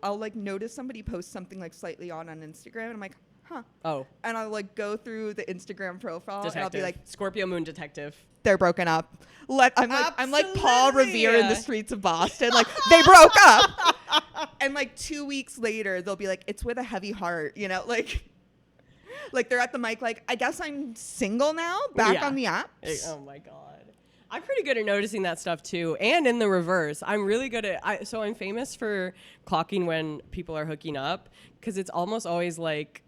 I'll like notice somebody post something like slightly odd on Instagram, and I'm like, huh. Oh. And I'll like go through the Instagram profile, and I'll be like, Scorpio moon detective. they're broken up. I'm like Paul Absolutely. Revere in the streets of Boston. Like, they broke up. And like 2 weeks later, they'll be like, it's with a heavy heart, you know, like they're at the mic, like, I guess I'm single now, back on the apps. Oh my God. I'm pretty good at noticing that stuff too. And in the reverse, I'm really good at, so I'm famous for clocking when people are hooking up, because it's almost always like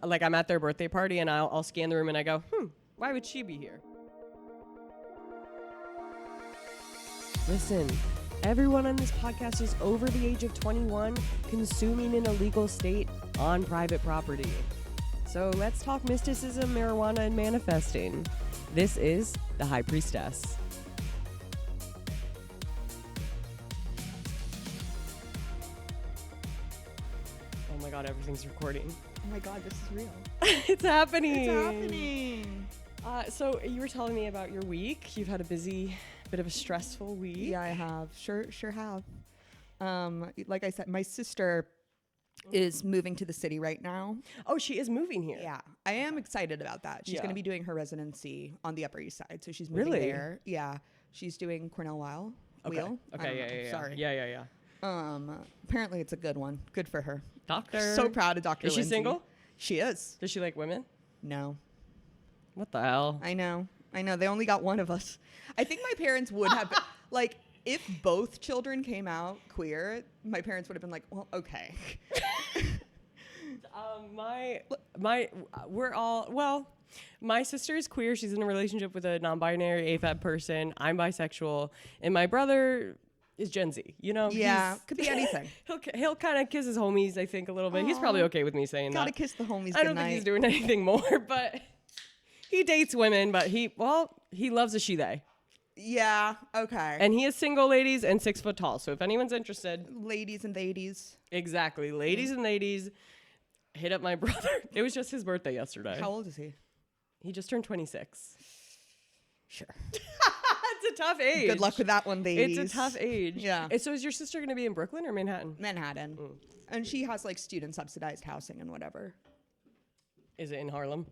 I'm at their birthday party and I'll scan the room and I go, why would she be here? Listen, everyone on this podcast is over the age of 21, consuming in a legal state on private property. So let's talk mysticism, marijuana, and manifesting. This is the High Priestess. Oh my God, everything's recording. Oh my God, this is real. It's happening. It's happening. So you were telling me about your week. You've had a busy, bit of a stressful week. Yeah, I have. Sure have. Like I said, my sister is moving to the city right now. Oh, she is moving here. Yeah, I am excited about that. She's going to be doing her residency on the Upper East Side, so she's moving there. Yeah, she's doing Cornell Wheel. Okay. Yeah. Sorry. Yeah. Apparently it's a good one. Good for her. Doctor. So proud of Dr. Lindsay. Is she single? She is. Does she like women? No. What the hell? I know. They only got one of us. I think my parents would have been, like, if both children came out queer, my parents would have been like, well, okay. My sister is queer. She's in a relationship with a non-binary AFAB person. I'm bisexual, and my brother is Gen Z. You know? Yeah, could be anything. he'll kind of kiss his homies, I think, a little bit. He's probably okay with me saying that. Gotta kiss the homies. I don't think he's doing anything more, but he dates women. But he loves a she/they. Yeah. Okay. And he is single, ladies, and 6 foot tall. So if anyone's interested, ladies and ladies. Exactly, ladies and ladies, hit up my brother. It was just his birthday yesterday. How old is he? He just turned 26. Sure. It's a tough age. Good luck with that one, ladies. It's a tough age. Yeah. And so is your sister going to be in Brooklyn or Manhattan? Manhattan. And she has like student subsidized housing and whatever. Is it in Harlem?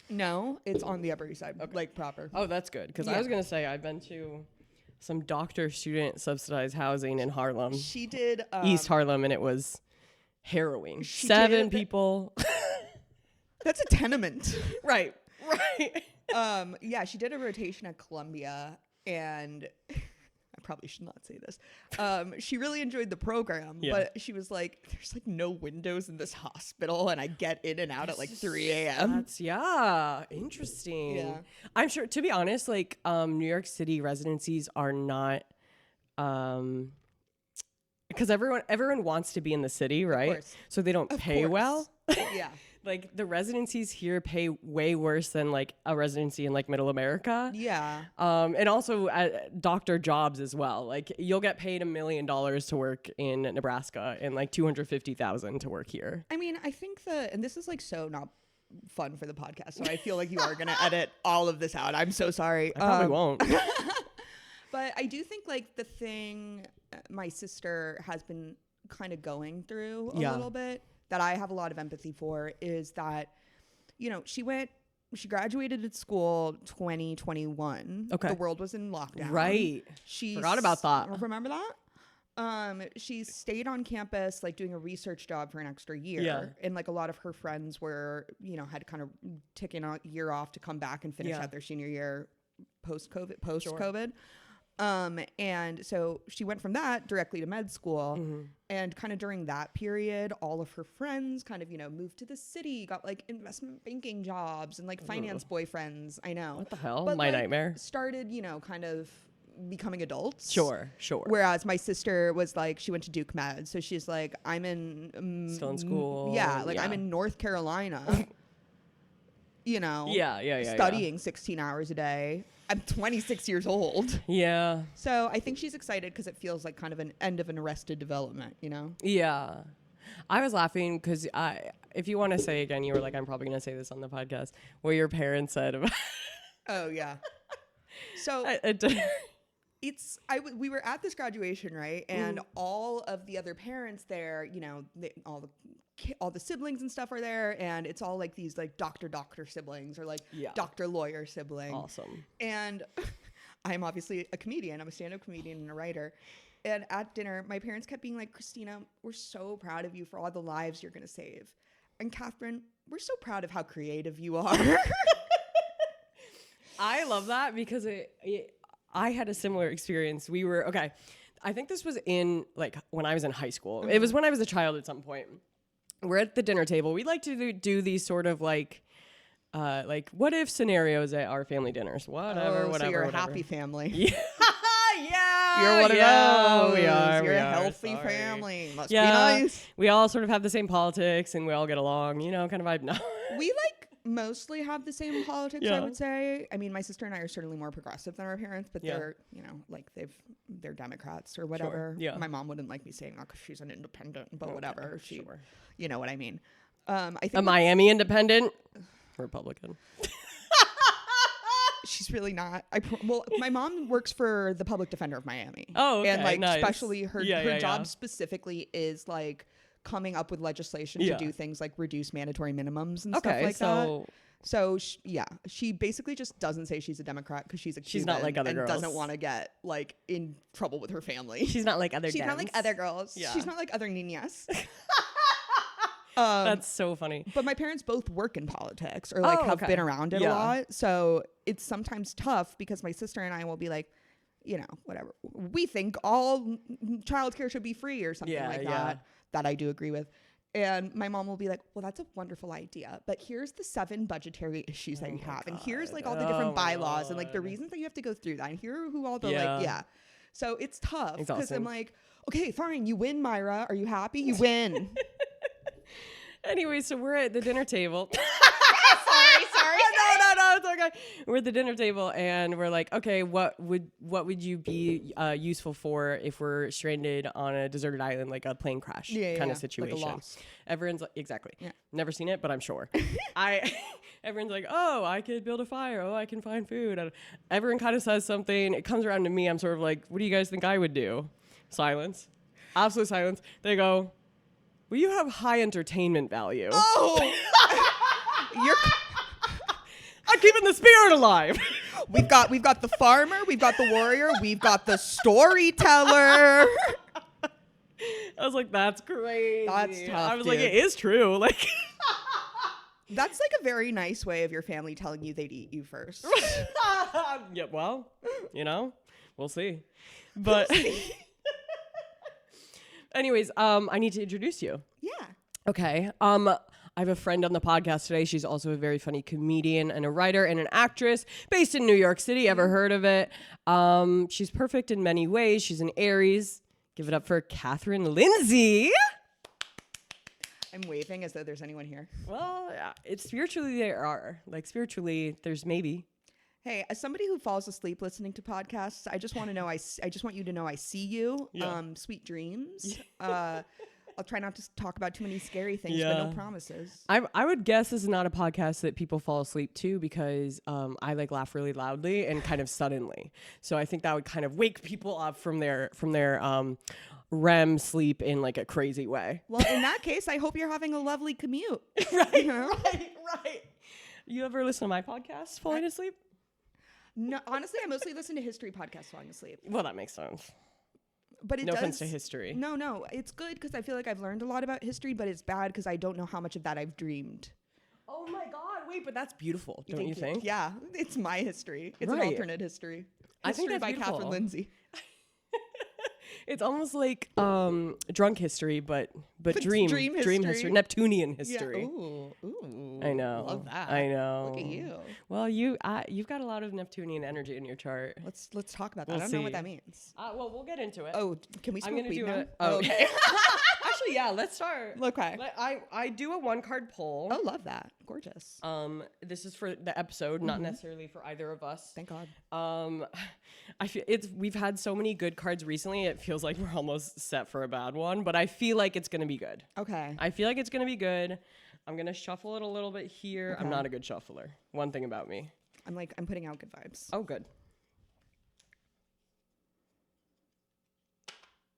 No, it's on the Upper East Side, like proper. Oh, that's good. Because I was going to say, I've been to some doctor student subsidized housing in Harlem. She did. East Harlem, and it was harrowing. 7 people. That's a tenement. Right. Yeah, she did a rotation at Columbia, and I probably should not say this. She really enjoyed the program, but she was like, there's like no windows in this hospital, and I get in and out at like 3 a.m. That's interesting. Yeah. I'm sure, to be honest, like New York City residencies are not because everyone wants to be in the city, right? So they don't pay well. Yeah. Like the residencies here pay way worse than like a residency in like middle America. Yeah. And also doctor jobs as well. Like you'll get paid $1 million to work in Nebraska and like $250,000 to work here. I mean, I think and this is like so not fun for the podcast, so I feel like you are going to edit all of this out. I'm so sorry. I probably won't. But I do think like the thing my sister has been kind of going through a little bit that I have a lot of empathy for is that, you know, she graduated at school 2021. Okay. The world was in lockdown. Right. She forgot about that. Remember that? She stayed on campus, like doing a research job for an extra year. Yeah. And like a lot of her friends were, you know, had kind of taken a year off to come back and finish out their senior year post-COVID. Sure. And so she went from that directly to med school. And kind of during that period, all of her friends kind of, you know, moved to the city, got like investment banking jobs and like finance boyfriends. I know. What the hell? But, My like, nightmare. Started, you know, kind of becoming adults. Sure. Whereas my sister was like, she went to Duke Med. So she's like, I'm in... Still in school. Yeah. Like I'm in North Carolina, you know. Yeah. Studying 16 hours a day. I'm 26 years old. Yeah. So I think she's excited because it feels like kind of an end of an arrested development, you know? Yeah. I was laughing because if you want to say again, you were like, I'm probably going to say this on the podcast, what your parents said about... Oh, yeah. So... we were at this graduation, right? And all of the other parents there, you know, all the siblings and stuff are there, and it's all like these like doctor siblings or like doctor lawyer siblings. Awesome. And I'm obviously a comedian. I'm a stand-up comedian and a writer. And at dinner, my parents kept being like, Christina, we're so proud of you for all the lives you're going to save. And Catherine, we're so proud of how creative you are. I love that because I had a similar experience. We were, okay, I think this was in, like, when I was in high school. Mm-hmm. It was when I was a child at some point. We're at the dinner table. We like to do these sort of, like what if scenarios at our family dinners. Whatever. So you're a happy family. Yeah. Yeah. You're one of those. We are. You're we a are. healthy Sorry. family. Must be nice. We all sort of have the same politics and we all get along, you know, kind of vibe. No. We like mostly have the same politics, I would say. I mean, my sister and I are certainly more progressive than our parents, but they're, you know, like they're Democrats or whatever. Sure. Yeah. My mom wouldn't like me saying that because she's an independent, but whatever. Sure. You know what I mean. I think a Miami independent, Republican. She's really not. My mom works for the public defender of Miami. Oh, okay, and like nice. especially her job specifically is like coming up with legislation to do things like reduce mandatory minimums and stuff like that. So she basically just doesn't say she's a Democrat because she's a Cuban. She's not like other girls. Doesn't want to get like in trouble with her family. She's not like other. She's not like other girls. Yeah. She's not like other niñas. That's so funny. But my parents both work in politics or like have been around it a lot. So it's sometimes tough because my sister and I will be like, you know, whatever. We think all childcare should be free or something like that. That I do agree with. And my mom will be like, well, that's a wonderful idea, but here's the 7 budgetary issues that you have. And here's like all the different bylaws and like the reasons that you have to go through that. And here are who all the So it's tough because I'm like, okay, fine. You win, Myra. Are you happy? You win. Anyway, so we're at the dinner table. sorry. No, it's okay. We're at the dinner table and we're like, okay, what would you be useful for if we're stranded on a deserted island, like a plane crash kind of situation? Like a Lost. Everyone's like, exactly. Yeah. Never seen it, but I'm sure. Everyone's like, oh, I could build a fire. Oh, I can find food. Everyone kind of says something. It comes around to me. I'm sort of like, what do you guys think I would do? Silence. Absolute silence. They go, well, you have high entertainment value. Oh! I'm keeping the spirit alive. We've got the farmer, we've got the warrior, we've got the storyteller. I was like, that's crazy. That's tough. I was like, it is true. Like, that's like a very nice way of your family telling you they'd eat you first. Yeah, well, you know, we'll see. But anyways, I need to introduce you. Yeah. Okay. I have a friend on the podcast today. She's also a very funny comedian and a writer and an actress based in New York City. Ever heard of it? She's perfect in many ways. She's an Aries. Give it up for Catherine Lindsay. I'm waving as though there's anyone here. Well, it's spiritually there are. Like spiritually, there's maybe. Hey, as somebody who falls asleep listening to podcasts, I just want to know. I just want you to know I see you. Yeah. Sweet dreams. I'll try not to talk about too many scary things, but no promises. I would guess this is not a podcast that people fall asleep to because I like laugh really loudly and kind of suddenly. So I think that would kind of wake people up from their REM sleep in like a crazy way. Well, in that case, I hope you're having a lovely commute. Right. You ever listen to my podcast falling asleep? No, honestly, I mostly listen to history podcasts falling asleep. Well, that makes sense. But no offense to history. No. It's good because I feel like I've learned a lot about history, but it's bad because I don't know how much of that I've dreamed. Oh my God. Wait, but that's beautiful, don't you think? Yeah. It's my history. It's an alternate history. I think that's by beautiful. Catherine Lindsay. It's almost like drunk history, but dream history, Neptunian history. Yeah. Ooh. I know. Love that. I know. Look at you. Well, you've got a lot of Neptunian energy in your chart. Let's talk about that. I don't know what that means. Well, we'll get into it. Oh, can we smoke weed now? Okay. Actually, yeah. Let's start. Okay. I do a 1-card poll. Oh, love that. Gorgeous. This is for the episode, not necessarily for either of us. Thank God. I feel we've had so many good cards recently. It feels like we're almost set for a bad one, but I feel like it's gonna be good. Okay. I feel like it's gonna be good. I'm gonna shuffle it a little bit here. Okay. I'm not a good shuffler. One thing about me. I'm putting out good vibes. Oh, good.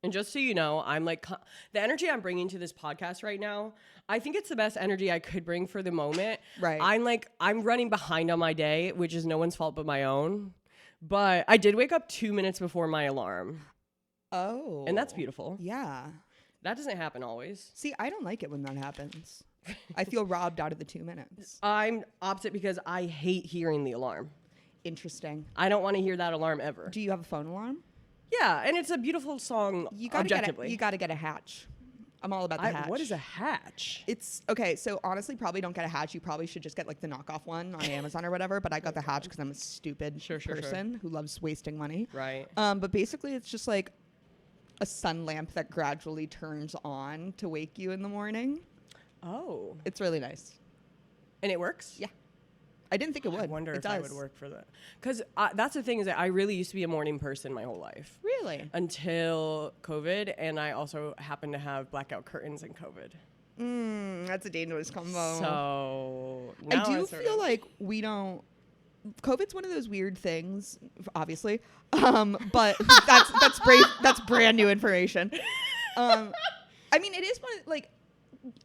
And just so you know, I'm like, the energy I'm bringing to this podcast right now, I think it's the best energy I could bring for the moment. Right. I'm running behind on my day, which is no one's fault but my own. But I did wake up 2 minutes before my alarm. Oh. And that's beautiful. Yeah. That doesn't happen always. See, I don't like it when that happens. I feel robbed out of the 2 minutes. I'm opposite because I hate hearing the alarm. Interesting. I don't want to hear that alarm ever. Do you have a phone alarm? Yeah, and it's a beautiful song objectively. You got to get a hatch. I'm all about the hatch. What is a hatch? It's okay. So honestly, probably don't get a hatch. You probably should just get like the knockoff one on Amazon or whatever. But I got the hatch because I'm a stupid person who loves wasting money. Right. But basically, it's just like a sun lamp that gradually turns on to wake you in the morning. Oh. It's really nice. And it works? Yeah. I didn't think it would. I wonder it if does. I would work for that. Because that's the thing is that I really used to be a morning person my whole life. Really? Until COVID. And I also happened to have blackout curtains in COVID. That's a dangerous combo. So I do feel like we don't. COVID's one of those weird things, obviously. But that's brave. That's brand new information. I mean, it is one of, like,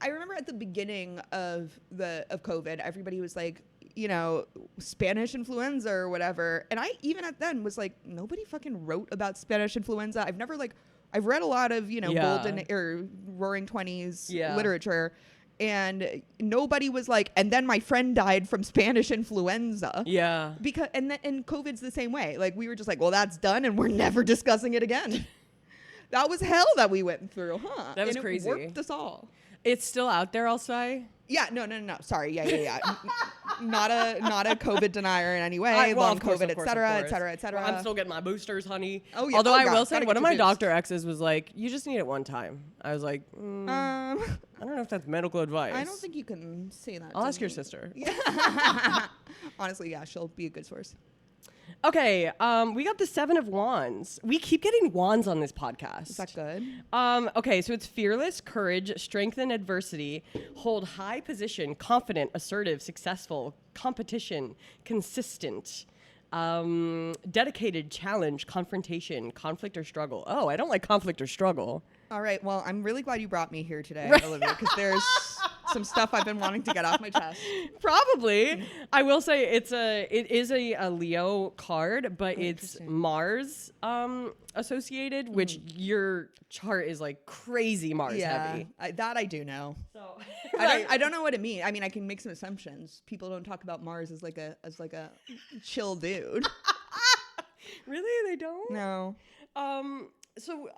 I remember at the beginning of COVID, everybody was like, you know, Spanish influenza or whatever. And I, even at then, was like, nobody fucking wrote about Spanish influenza. I've read a lot of, you know, golden or roaring 20s literature. And nobody was like, and then my friend died from Spanish influenza. Yeah. And COVID's the same way. Like, we were just like, well, that's done and we're never discussing it again. That was hell that we went through, huh? That was crazy. It warped us all. It's still out there, I'll say. Yeah, no. Sorry, yeah. not a COVID denier in any way. Long COVID, et cetera. I'm still getting my boosters, honey. Oh yeah. Although I will say, one of my doctor exes was like, "You just need it one time." I was like, I don't know if that's medical advice. I don't think you can say that. I'll ask your sister. Yeah. Honestly, yeah, she'll be a good source. Okay, we got the 7 of Wands. We keep getting wands on this podcast. Is that good? Okay, so it's fearless, courage, strength in adversity, hold high position, confident, assertive, successful, competition, consistent, dedicated, challenge, confrontation, conflict or struggle. Oh, I don't like conflict or struggle. All right, well, I'm really glad you brought me here today, Olivia, because there's some stuff I've been wanting to get off my chest. Probably. I will say it is a Leo card, but it's Mars associated, which your chart is like crazy Mars heavy. That I do know. So I don't know what it means. I mean, I can make some assumptions. People don't talk about Mars as like a chill dude. Really? They don't? No. So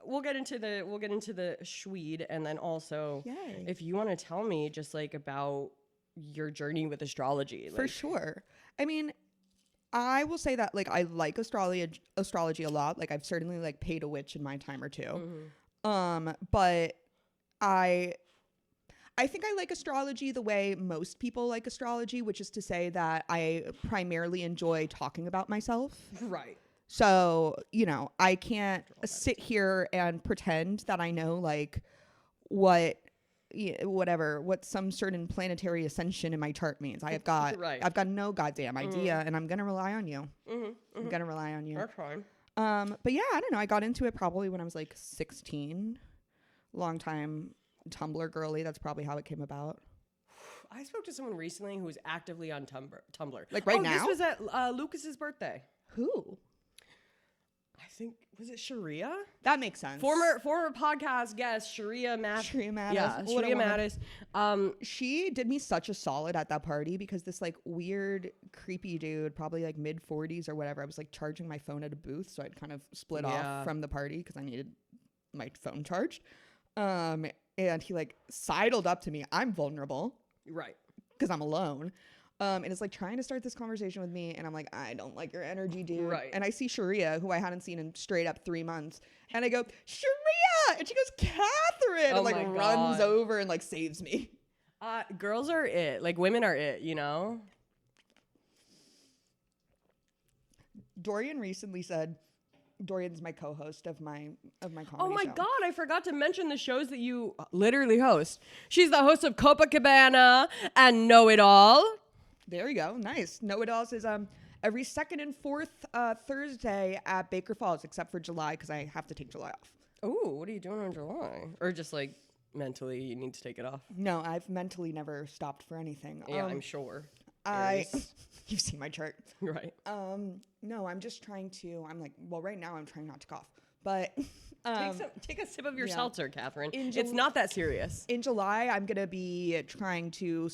we'll get into the Schwede, and then also if you want to tell me just like about your journey with astrology. For sure. I mean, I will say that like I like astrology a lot. Like I've certainly like paid a witch in my time or two. Mm-hmm. But I think I like astrology the way most people like astrology, which is to say that I primarily enjoy talking about myself. Right. So, you know, I can't sit here and pretend that I know like what some certain planetary ascension in my chart means. I've got no goddamn idea, and I'm going to rely on you. I'm going to rely on you. That's fine. But yeah, I don't know. I got into it probably when I was like 16. Long time Tumblr girly. That's probably how it came about. I spoke to someone recently who was actively on Tumblr. Like right now? This was at Lucas's birthday. Who? I think, was it Sharia? That makes sense. Former podcast guest, Sharia Mattis. Yeah, Sharia Mattis. She did me such a solid at that party because this like weird, creepy dude, probably like mid 40s or whatever. I was like charging my phone at a booth, so I'd kind of split off from the party because I needed my phone charged. And he like sidled up to me. I'm vulnerable. Right. Because I'm alone. And it's like trying to start this conversation with me. And I'm like, I don't like your energy, dude. Right. And I see Sharia, who I hadn't seen in straight up 3 months. And I go, Sharia! And she goes, Catherine! And like runs over and like saves me. Girls are it. Like women are it, you know? Dorian recently said, Dorian's my co-host of my comedy show. Oh my God, I forgot to mention the shows that you literally host. She's the host of Copacabana and Know It All. There you go. Nice. Know It Alls is every second and fourth Thursday at Baker Falls, except for July because I have to take July off. Oh, what are you doing in July? Or just like mentally you need to take it off? No, I've mentally never stopped for anything. Yeah, I'm sure. You've seen my chart. Right. No, I'm just trying to, I'm like, well, right now I'm trying not to cough, but Take a sip of your seltzer, Catherine. It's not that serious. In July, I'm going to be trying to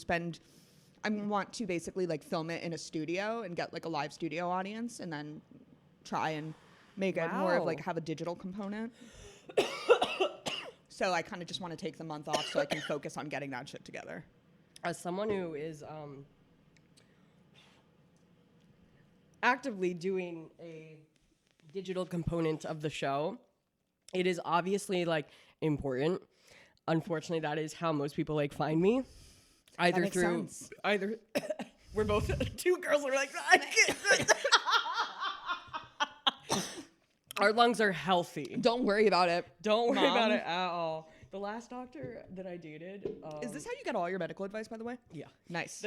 I want to basically like film it in a studio and get like a live studio audience and then try and make it more of like have a digital component. So I kind of just want to take the month off so I can focus on getting that shit together. As someone who is actively doing a digital component of the show, it is obviously like important. Unfortunately, that is how most people like find me. Either we're both two girls are like our lungs are healthy. Don't worry about it. Don't worry about it at all. The last doctor that I dated. Is this how you get all your medical advice, by the way? Yeah. Nice.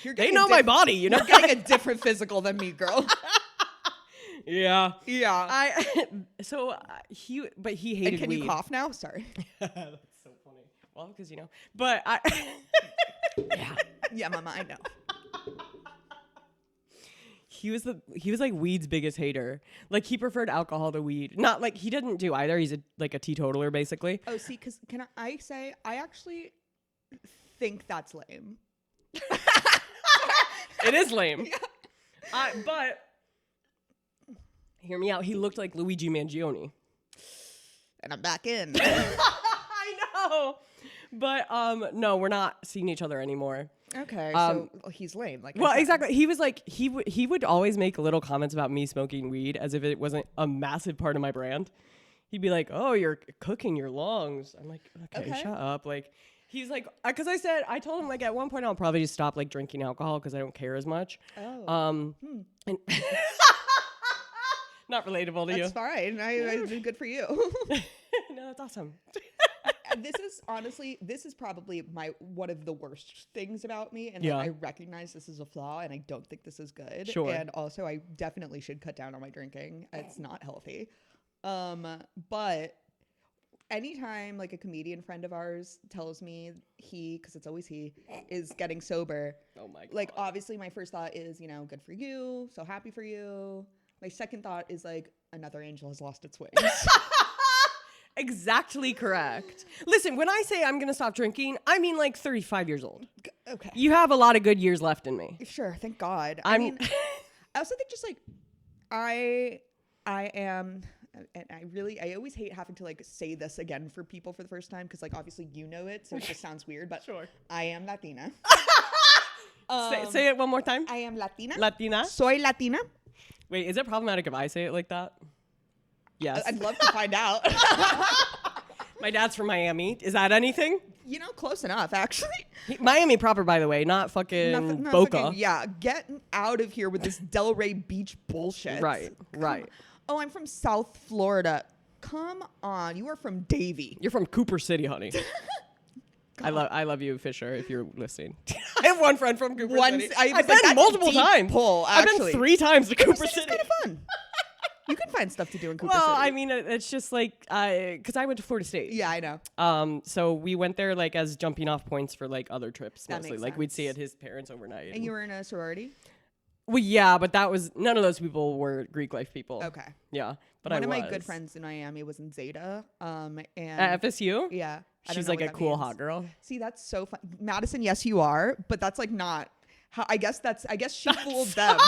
They know my body, you know? You're getting a different physical than me, girl. Yeah. Yeah. He hated and can weed. you cough now? Sorry. That's so funny. Well, because, you know. But yeah. Yeah, mama, I know. He was like weed's biggest hater. Like he preferred alcohol to weed. Not like he didn't do either. He's like a teetotaler basically. Oh, see, because can I say I actually think that's lame. It is lame. Yeah. But hear me out. He looked like Luigi Mangione. And I'm back in. I know. But no, we're not seeing each other anymore. Okay, so he's lame. Like, well, exactly. He was like he would always make little comments about me smoking weed as if it wasn't a massive part of my brand. He'd be like, "Oh, you're cooking your lungs." I'm like, "Okay, shut up." Like, he's like, because I told him like at one point I'll probably just stop like drinking alcohol because I don't care as much. Oh. And not relatable to you. That's fine. I good for you. No, that's awesome. This is probably one of the worst things about me, and I recognize this is a flaw, and I don't think this is good. Sure. And also, I definitely should cut down on my drinking. It's not healthy. But anytime like a comedian friend of ours tells me because it's always he, is getting sober. Oh my God. Like obviously, my first thought is good for you, so happy for you. My second thought is like another angel has lost its wings. Exactly correct. Listen, when I say I'm going to stop drinking, I mean like 35 years old. Okay. You have a lot of good years left in me. Sure, thank God. I mean, I also think just like I am, and I always hate having to like say this again for people for the first time because like obviously you know it, so it just sounds weird, but sure. I am Latina. Say it one more time. I am Latina. Latina? Soy Latina. Wait, is it problematic if I say it like that? Yes. I'd love to find out. My dad's from Miami. Is that anything? Close enough, actually. Miami proper, by the way, not fucking Boca. Get out of here with this Delray Beach bullshit. Right. Oh, I'm from South Florida. Come on, you are from Davie. You're from Cooper City, honey. I love you, Fisher, if you're listening. I have one friend from Cooper City. I've been multiple times. I've been 3 times to Cooper City. It's kind of fun. You can find stuff to do in Cooper City. Well, I mean, it's just like, because I went to Florida State. Yeah, I know. So we went there like as jumping off points for like other trips mostly. Makes like sense. we'd stay at his parents overnight. And you were in a sorority? Well, yeah, but none of those people were Greek life people. Okay. Yeah, but one of my good friends in Miami was in Zeta. And at FSU? Yeah. She's like a cool hot girl. See, that's so fun. Madison, yes, you are, but that's like not how, I guess she fooled them.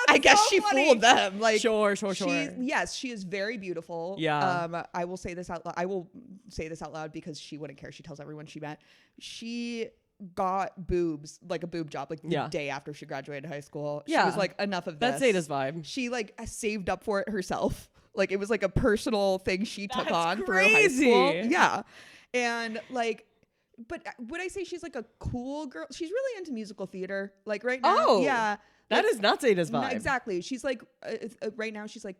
I guess so she fooled them. Like sure. She is very beautiful. Yeah. I will say this out loud. I will say this out loud because she wouldn't care. She tells everyone she met. She got boobs, like a boob job, like the day after she graduated high school. She was like, enough of this. That's Zeta's vibe. She like saved up for it herself. Like it was like a personal thing she took on through high crazy. school. Yeah. And like, but would I say she's like a cool girl? She's really into musical theater. Like right now. Oh. Yeah. That is not Zeta's vibe. No, exactly. She's like, right now she's like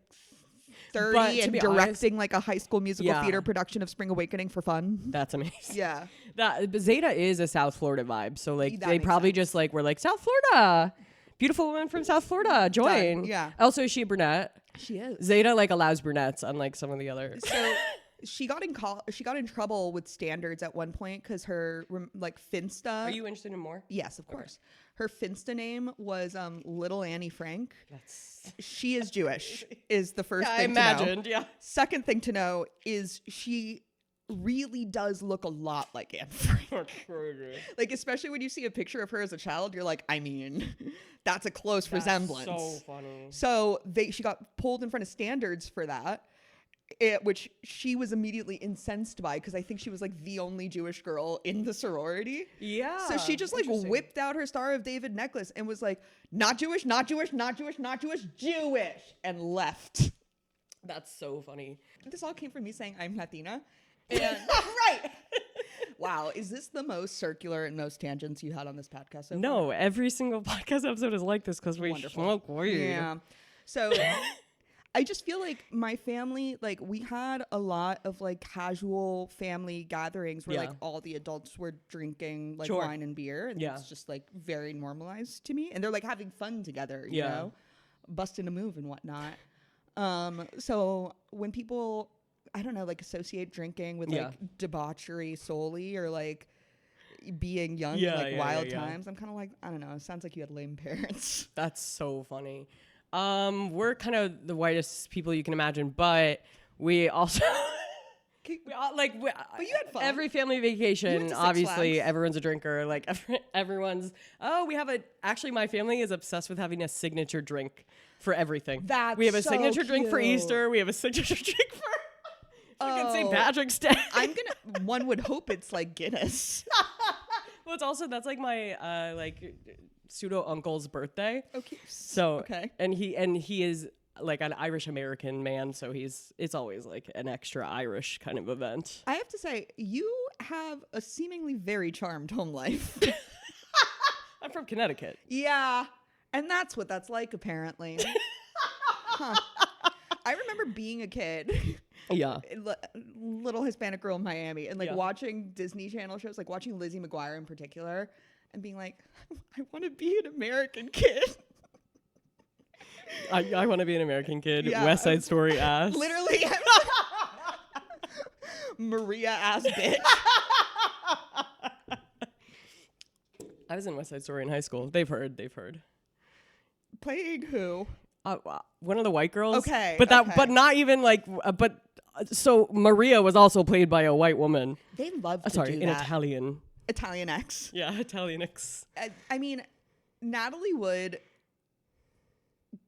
30 and directing like a high school musical theater production of Spring Awakening for fun. That's amazing. Yeah. Zeta is a South Florida vibe. So like they probably just like were like, South Florida. Beautiful woman from South Florida. Join. Yeah. Also, is she a brunette? She is. Zeta like allows brunettes, unlike some of the other. So she got in trouble with standards at one point because her like Finsta. Are you interested in more? Yes, of course. Her Finsta name was Little Annie Frank. That's She is Jewish. Is the first I thing imagined. to know. Yeah. Second thing to know is she really does look a lot like Anne Frank. Like, especially when you see a picture of her as a child, you're like, I mean, that's a close resemblance. So funny. So she got pulled in front of standards for that, which she was immediately incensed by because I think she was like the only Jewish girl in the sorority. Yeah. So she just like whipped out her Star of David necklace and was like, not Jewish, not Jewish, not Jewish, not Jewish, Jewish, and left. That's so funny. This all came from me saying I'm Latina. And right. Wow. Is this the most circular and most tangents you had on this podcast so No, every single podcast episode is like this because we smoke weed. Yeah. So I just feel like my family, like we had a lot of like casual family gatherings where like all the adults were drinking like wine and beer. And it's just like very normalized to me. And they're like having fun together, you know, busting a move and whatnot. So when people, I don't know, like associate drinking with like debauchery solely or like being young in like wild times, I'm kind of like, I don't know, it sounds like you had lame parents. That's so funny. We're kind of the whitest people you can imagine, but we also but you had fun. Every family vacation, obviously everyone's a drinker. Like everyone's actually my family is obsessed with having a signature drink for everything. We have a signature drink for Easter. We have a signature drink for St. Patrick's Day. One would hope it's like Guinness. Well, it's also, that's like my like pseudo uncle's birthday. Okay. So and he is like an Irish American man, so it's always like an extra Irish kind of event. I have to say, you have a seemingly very charmed home life. I'm from Connecticut. Yeah, and that's what that's like apparently. Huh. I remember being a kid. Yeah. Little Hispanic girl in Miami and like watching Disney Channel shows, like watching Lizzie McGuire in particular and being like, I want to be an American kid. I want to be an American kid. West Side Story ass. Literally. Maria ass bitch. I was in West Side Story in high school. They've heard. Playing who? One of the white girls. Okay. But not even like, so Maria was also played by a white woman. They love to do in that. Italian X. Yeah, Italian X. I mean, Natalie Wood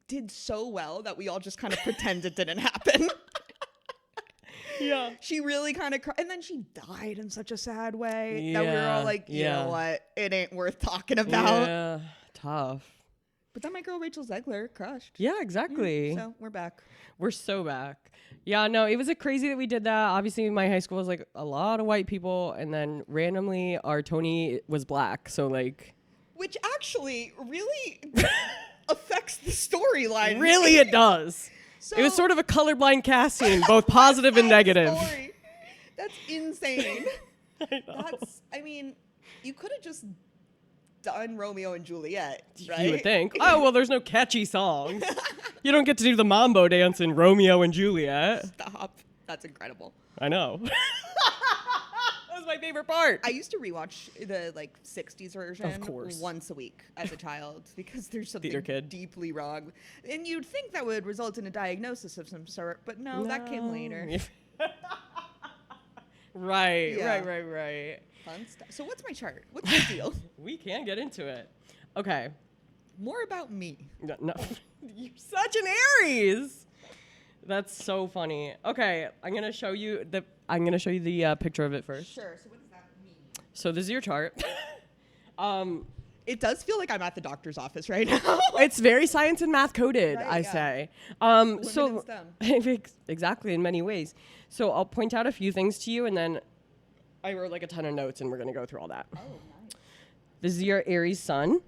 did so well that we all just kind of pretend it didn't happen. Yeah. She really kind of and then she died in such a sad way that we were all like, you know what? It ain't worth talking about. Yeah, tough. But then my girl Rachel Zegler crushed. Yeah, exactly. So we're back. We're so back. Yeah, no, it was crazy that we did that. Obviously, my high school was like a lot of white people, and then randomly our Tony was black. So like, which actually really affects the storyline. Really, it does. So, it was sort of a colorblind casting, both positive and negative. Story. That's insane. I know. I mean, you could have just done Romeo and Juliet, right? You would think. Oh, well, there's no catchy songs. You don't get to do the mambo dance in Romeo and Juliet. Stop. That's incredible. I know. That was my favorite part. I used to rewatch the like 60s version of course. Once a week as a child because there's something deeply wrong. And you'd think that would result in a diagnosis of some sort, but no. That came later. Right. Fun stuff. So what's my chart? What's the deal? We can get into it. Okay. More about me. No. You're such an Aries. That's so funny. Okay, I'm gonna show you the picture of it first. Sure. So what does that mean? So this is your chart. It does feel like I'm at the doctor's office right now. It's very science and math coded, right, I say. Women So in STEM. exactly, in many ways. So I'll point out a few things to you, and then I wrote like a ton of notes, and we're gonna go through all that. Oh, nice. This is your Aries sun.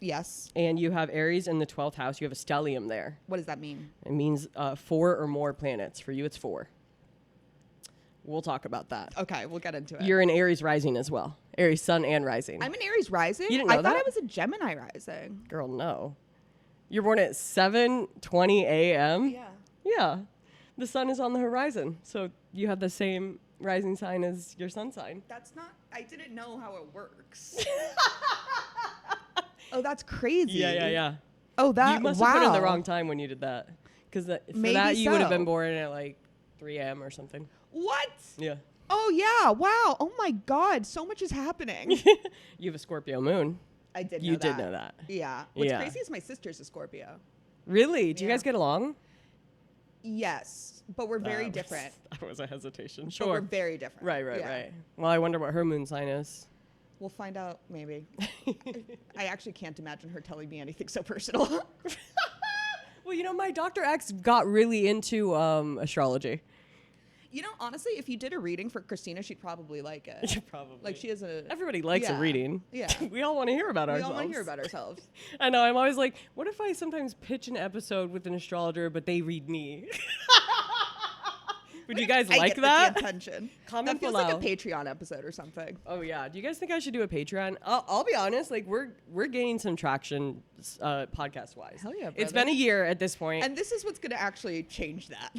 Yes. And you have Aries in the 12th house. You have a stellium there. What does that mean? It means 4 or more planets. For you, it's 4. We'll talk about that. Okay, we'll get into it. You're an Aries rising as well. Aries sun and rising. I'm an Aries rising? You didn't know I thought that? I was a Gemini rising. Girl, no. You're born at 7:20 a.m.? Yeah. Yeah. The sun is on the horizon. So you have the same rising sign as your sun sign. That's not, I didn't know how it works. Oh, that's crazy. Yeah. Oh, that, You must have put in the wrong time when you did that. Because for Maybe that, you would have so. been born at like 3 a.m. or something. What? Yeah. Oh, yeah. Wow. Oh, my God. So much is happening. You have a Scorpio moon. I did know You that. did know that. Yeah. What's crazy is my sister's a Scorpio. Really? Do you Yeah. guys get along? Yes, but we're very different. That was a hesitation. But Sure. we're very different. Right. Yeah. Well, I wonder what her moon sign is. We'll find out, maybe. I actually can't imagine her telling me anything so personal. Well, you know, my Dr. X got really into astrology. You know, honestly, if you did a reading for Christina, she'd probably like it. Probably. Like, she has a... Everybody likes a reading. Yeah. We all want to hear about We ourselves. all want to hear about ourselves. I know. I'm always like, what if I sometimes pitch an episode with an astrologer, but they read me? Would you guys like that? The attention. Comment that feels below. like a Patreon episode or something. Oh yeah. Do you guys think I should do a Patreon? I'll be honest. Like we're gaining some traction, podcast wise. Hell yeah, It's brother. been a year at this point. And this is what's going to actually change that.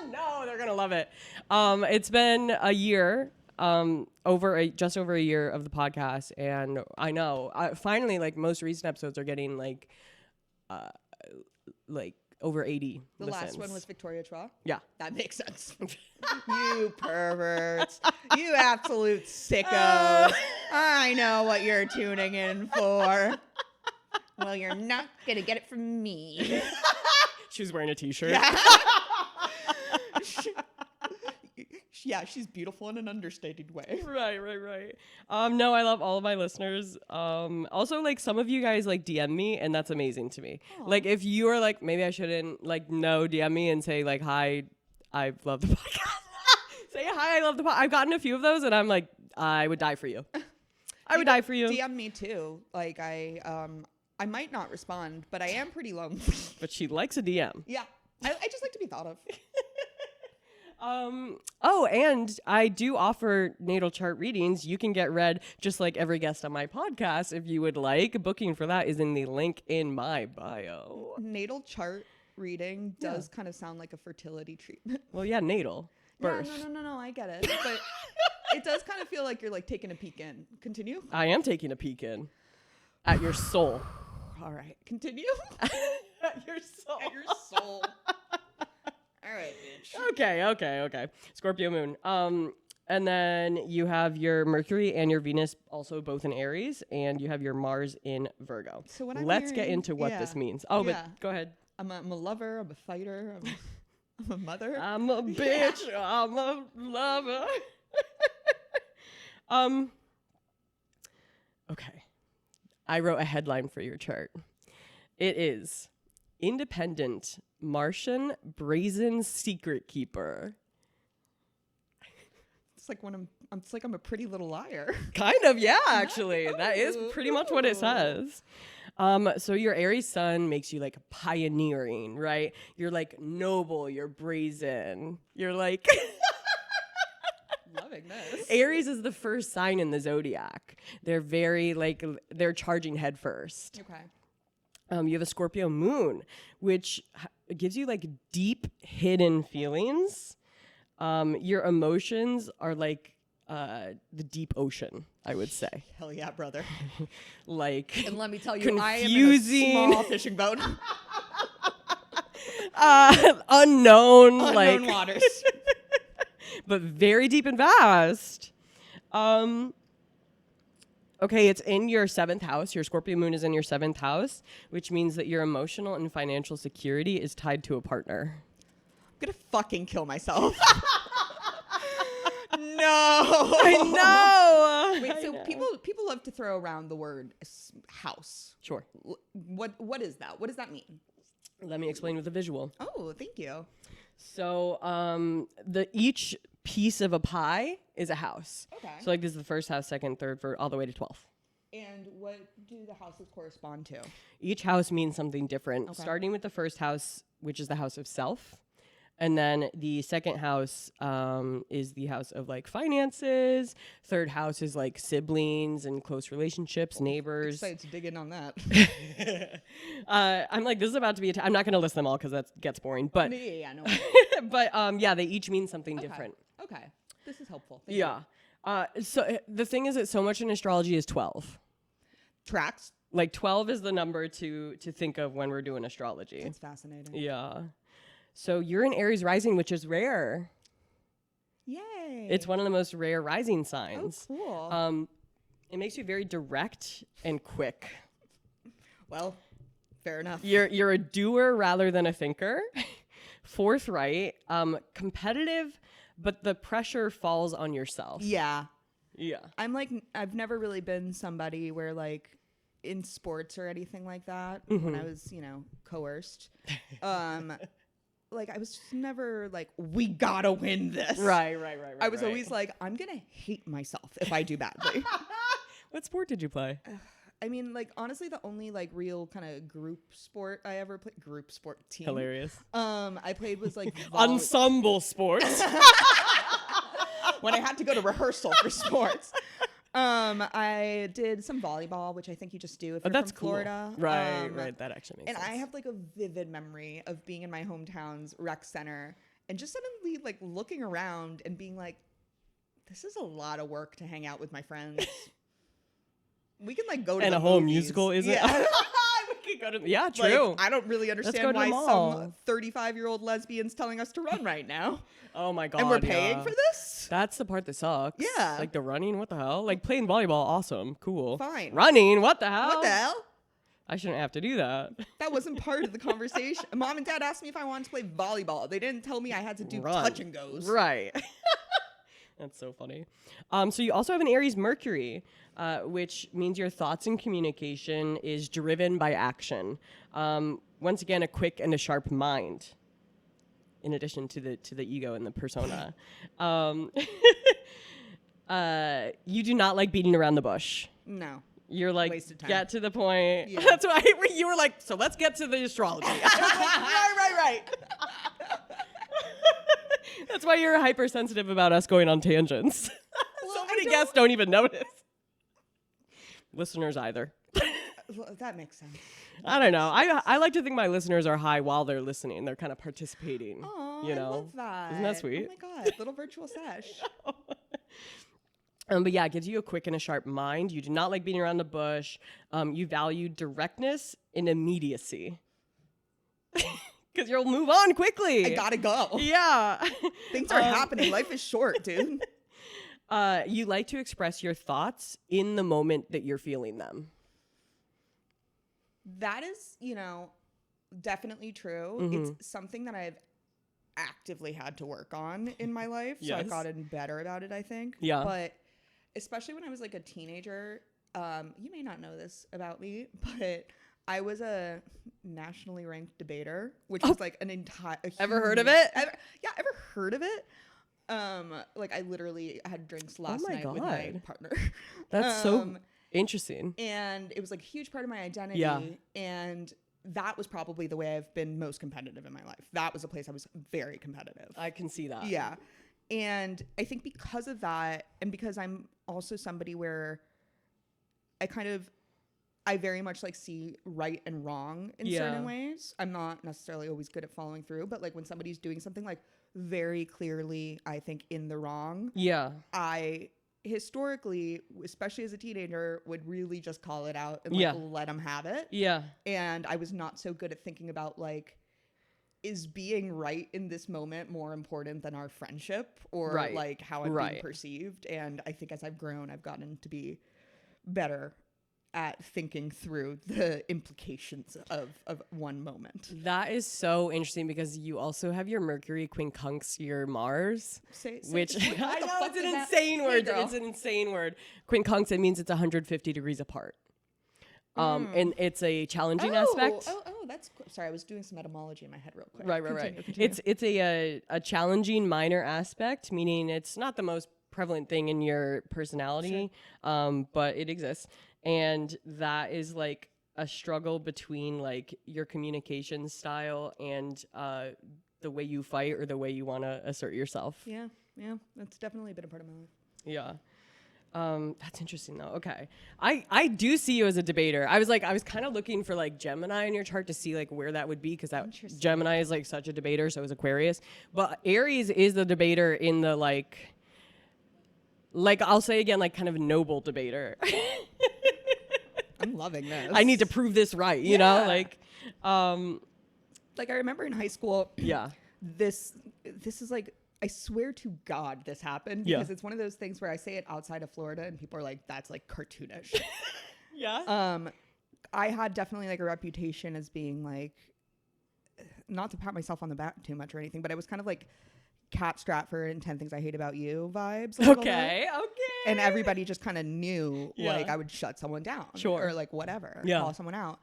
No, they're gonna love it. It's been a year. Just over a year of the podcast, and I know finally, like most recent episodes are getting like over 80 The listens. last one was Victoria Chua. Yeah. That makes sense. You perverts. You absolute sickos. I know what you're tuning in for. Well, you're not going to get it from me. She was wearing a t-shirt. Yeah. Yeah, she's beautiful in an understated way. Right. No, I love all of my listeners. Also, like some of you guys like DM me, and that's amazing to me. Aww. Like if you are like, maybe I shouldn't like DM me and say like, hi, I love the podcast. Say hi, I love the podcast. I've gotten a few of those, and I'm like, I would die for you. I would die for you. DM me too. Like I might not respond, but I am pretty lonely. But she likes a DM. Yeah, I just like to be thought of. Oh, and I do offer natal chart readings. You can get read just like every guest on my podcast if you would like. Booking for that is in the link in my bio. Natal chart reading does kind of sound like a fertility treatment. Well, yeah, natal. Birth. Yeah, no, I get it. But it does kind of feel like you're like taking a peek in. Continue. I am taking a peek in at your soul. All right, continue. At your soul. At your soul. All right, bitch. Okay. Scorpio moon. And then you have your Mercury and your Venus also both in Aries, and you have your Mars in Virgo. So when Let's get into what this means. Oh, but go ahead. I'm a lover. I'm a fighter. I'm a mother. I'm a bitch. I'm a lover. Okay. I wrote a headline for your chart. It is Independent Martian Brazen Secret Keeper. It's like when I'm a pretty little liar. Kind of, yeah, actually. That is pretty much what it says. So your Aries sun makes you like pioneering, right? You're like noble, you're brazen. You're like Loving this. Aries is the first sign in the zodiac. They're very like they're charging head first. Okay. You have a Scorpio moon, which gives you like deep hidden feelings. Your emotions are like the deep ocean, I would say. Hell yeah, brother. Like, And let me tell you, confusing. I am in a small fishing boat. Unknown Unknown waters. But very deep and vast. Okay, it's in your 7th house. Your Scorpio moon is in your 7th house, which means that your emotional and financial security is tied to a partner. I'm gonna fucking kill myself. No. I know. Wait, so people love to throw around the word house. Sure. What is that? What does that mean? Let me explain with a visual. Oh, thank you. So, each piece of a pie is a house. Okay. So, like, this is the first house, second, third, all the way to 12. And what do the houses correspond to? Each house means something different, Okay. starting with the first house, which is the house of self. And then the second house is the house of like finances. Third house is like siblings and close relationships, neighbors. Excited to dig in on that. I'm like, this is about to be I'm not going to list them all because that gets boring. But yeah, no. but yeah, they each mean something different. Okay. This is helpful. Thank you. So the thing is that so much in astrology is 12. Tracks. Like 12 is the number to think of when we're doing astrology. That's fascinating. Yeah. So you're an Aries rising, which is rare. Yay. It's one of the most rare rising signs. Oh, cool. It makes you very direct and quick. Well, fair enough. You're a doer rather than a thinker. Forthright, competitive, but the pressure falls on yourself. Yeah. Yeah. I'm like, I've never really been somebody where like in sports or anything like that, when I was, coerced, like I was just never like, we gotta win this. Right. I was always like, I'm gonna hate myself if I do badly. What sport did you play? I mean, like, honestly, the only like real kind of group sport I ever played, group sport team. Hilarious. I played was like ensemble sports. When I had to go to rehearsal for sports. I did some volleyball, which I think you just do if you're from Florida. Cool. Right. That actually makes sense. And I have like a vivid memory of being in my hometown's rec center and just suddenly like looking around and being like, this is a lot of work to hang out with my friends. We can like go to and the a whole movies. musical, is Yeah. it? We could go to true. Like, I don't really understand why some 35-year-old lesbian's telling us to run right now. Oh my god. And we're paying for this? That's the part that sucks. Yeah. Like the running, what the hell? Like playing volleyball, awesome, cool. Fine. Running, what the hell? What the hell? I shouldn't have to do that. That wasn't part of the conversation. Mom and Dad asked me if I wanted to play volleyball. They didn't tell me I had to do touch and goes. Right. That's so funny. So you also have an Aries Mercury, which means your thoughts and communication is driven by action. Once again, a quick and a sharp mind, in addition to the ego and the persona. You do not like beating around the bush. No. You're like, wasted time. Get to the point. Yeah. That's why you were like, so let's get to the astrology. Right. That's why you're hypersensitive about us going on tangents. Well, So many guests don't even notice. Listeners either. Well, that makes sense. I don't know. I like to think my listeners are high while they're listening. They're kind of participating. Oh, you know? I love that. Isn't that sweet? Oh my god, little virtual sesh. But yeah, it gives you a quick and a sharp mind. You do not like beating around the bush. You value directness and immediacy. Because you'll move on quickly. I gotta go. Yeah. Things are happening. Life is short, dude. You like to express your thoughts in the moment that you're feeling them. That is, definitely true. Mm-hmm. It's something that I've actively had to work on in my life. So Yes. I've gotten better about it, I think. Yeah. But especially when I was like a teenager, you may not know this about me, but I was a nationally ranked debater, which was like an entire. Ever heard of it? Ever heard of it? Like I literally had drinks last night with my partner. That's so interesting. And it was like a huge part of my identity. Yeah. And that was probably the way I've been most competitive in my life. That was a place I was very competitive. I can see that. Yeah. And I think because of that, and because I'm also somebody where I very much like see right and wrong in certain ways. I'm not necessarily always good at following through, but like when somebody's doing something like very clearly, I think in the wrong. Yeah. I historically, especially as a teenager, would really just call it out and like let them have it. Yeah. And I was not so good at thinking about like, is being right in this moment more important than our friendship or like how I'm being perceived? And I think as I've grown, I've gotten to be better at thinking through the implications of one moment. That is so interesting because you also have your Mercury quincunx your Mars, which I know it's an insane word. It's an insane word. Quincunx, it means it's 150 degrees apart. And it's a challenging aspect. That's cool. Sorry, I was doing some etymology in my head real quick. Right. Continue. It's a challenging minor aspect, meaning it's not the most prevalent thing in your personality, but it exists. And that is like a struggle between like your communication style and the way you fight or the way you want to assert yourself. Yeah. That's definitely been a part of my life. Yeah. That's interesting though. Okay. I do see you as a debater. I was kind of looking for like Gemini in your chart to see like where that would be, because that Gemini is like such a debater, so is Aquarius. But Aries is the debater in the like I'll say again, like kind of noble debater. I'm loving this. I need to prove this right, you know? Like I remember in high school. Yeah. This is like, I swear to God this happened, because it's one of those things where I say it outside of Florida and people are like, that's like cartoonish. Yeah. I had definitely like a reputation as being like, not to pat myself on the back too much or anything, but I was kind of like Cap Stratford and 10 Things I Hate About You vibes. Okay. And everybody just kind of knew like I would shut someone down. Sure. Or like whatever. Yeah. Call someone out.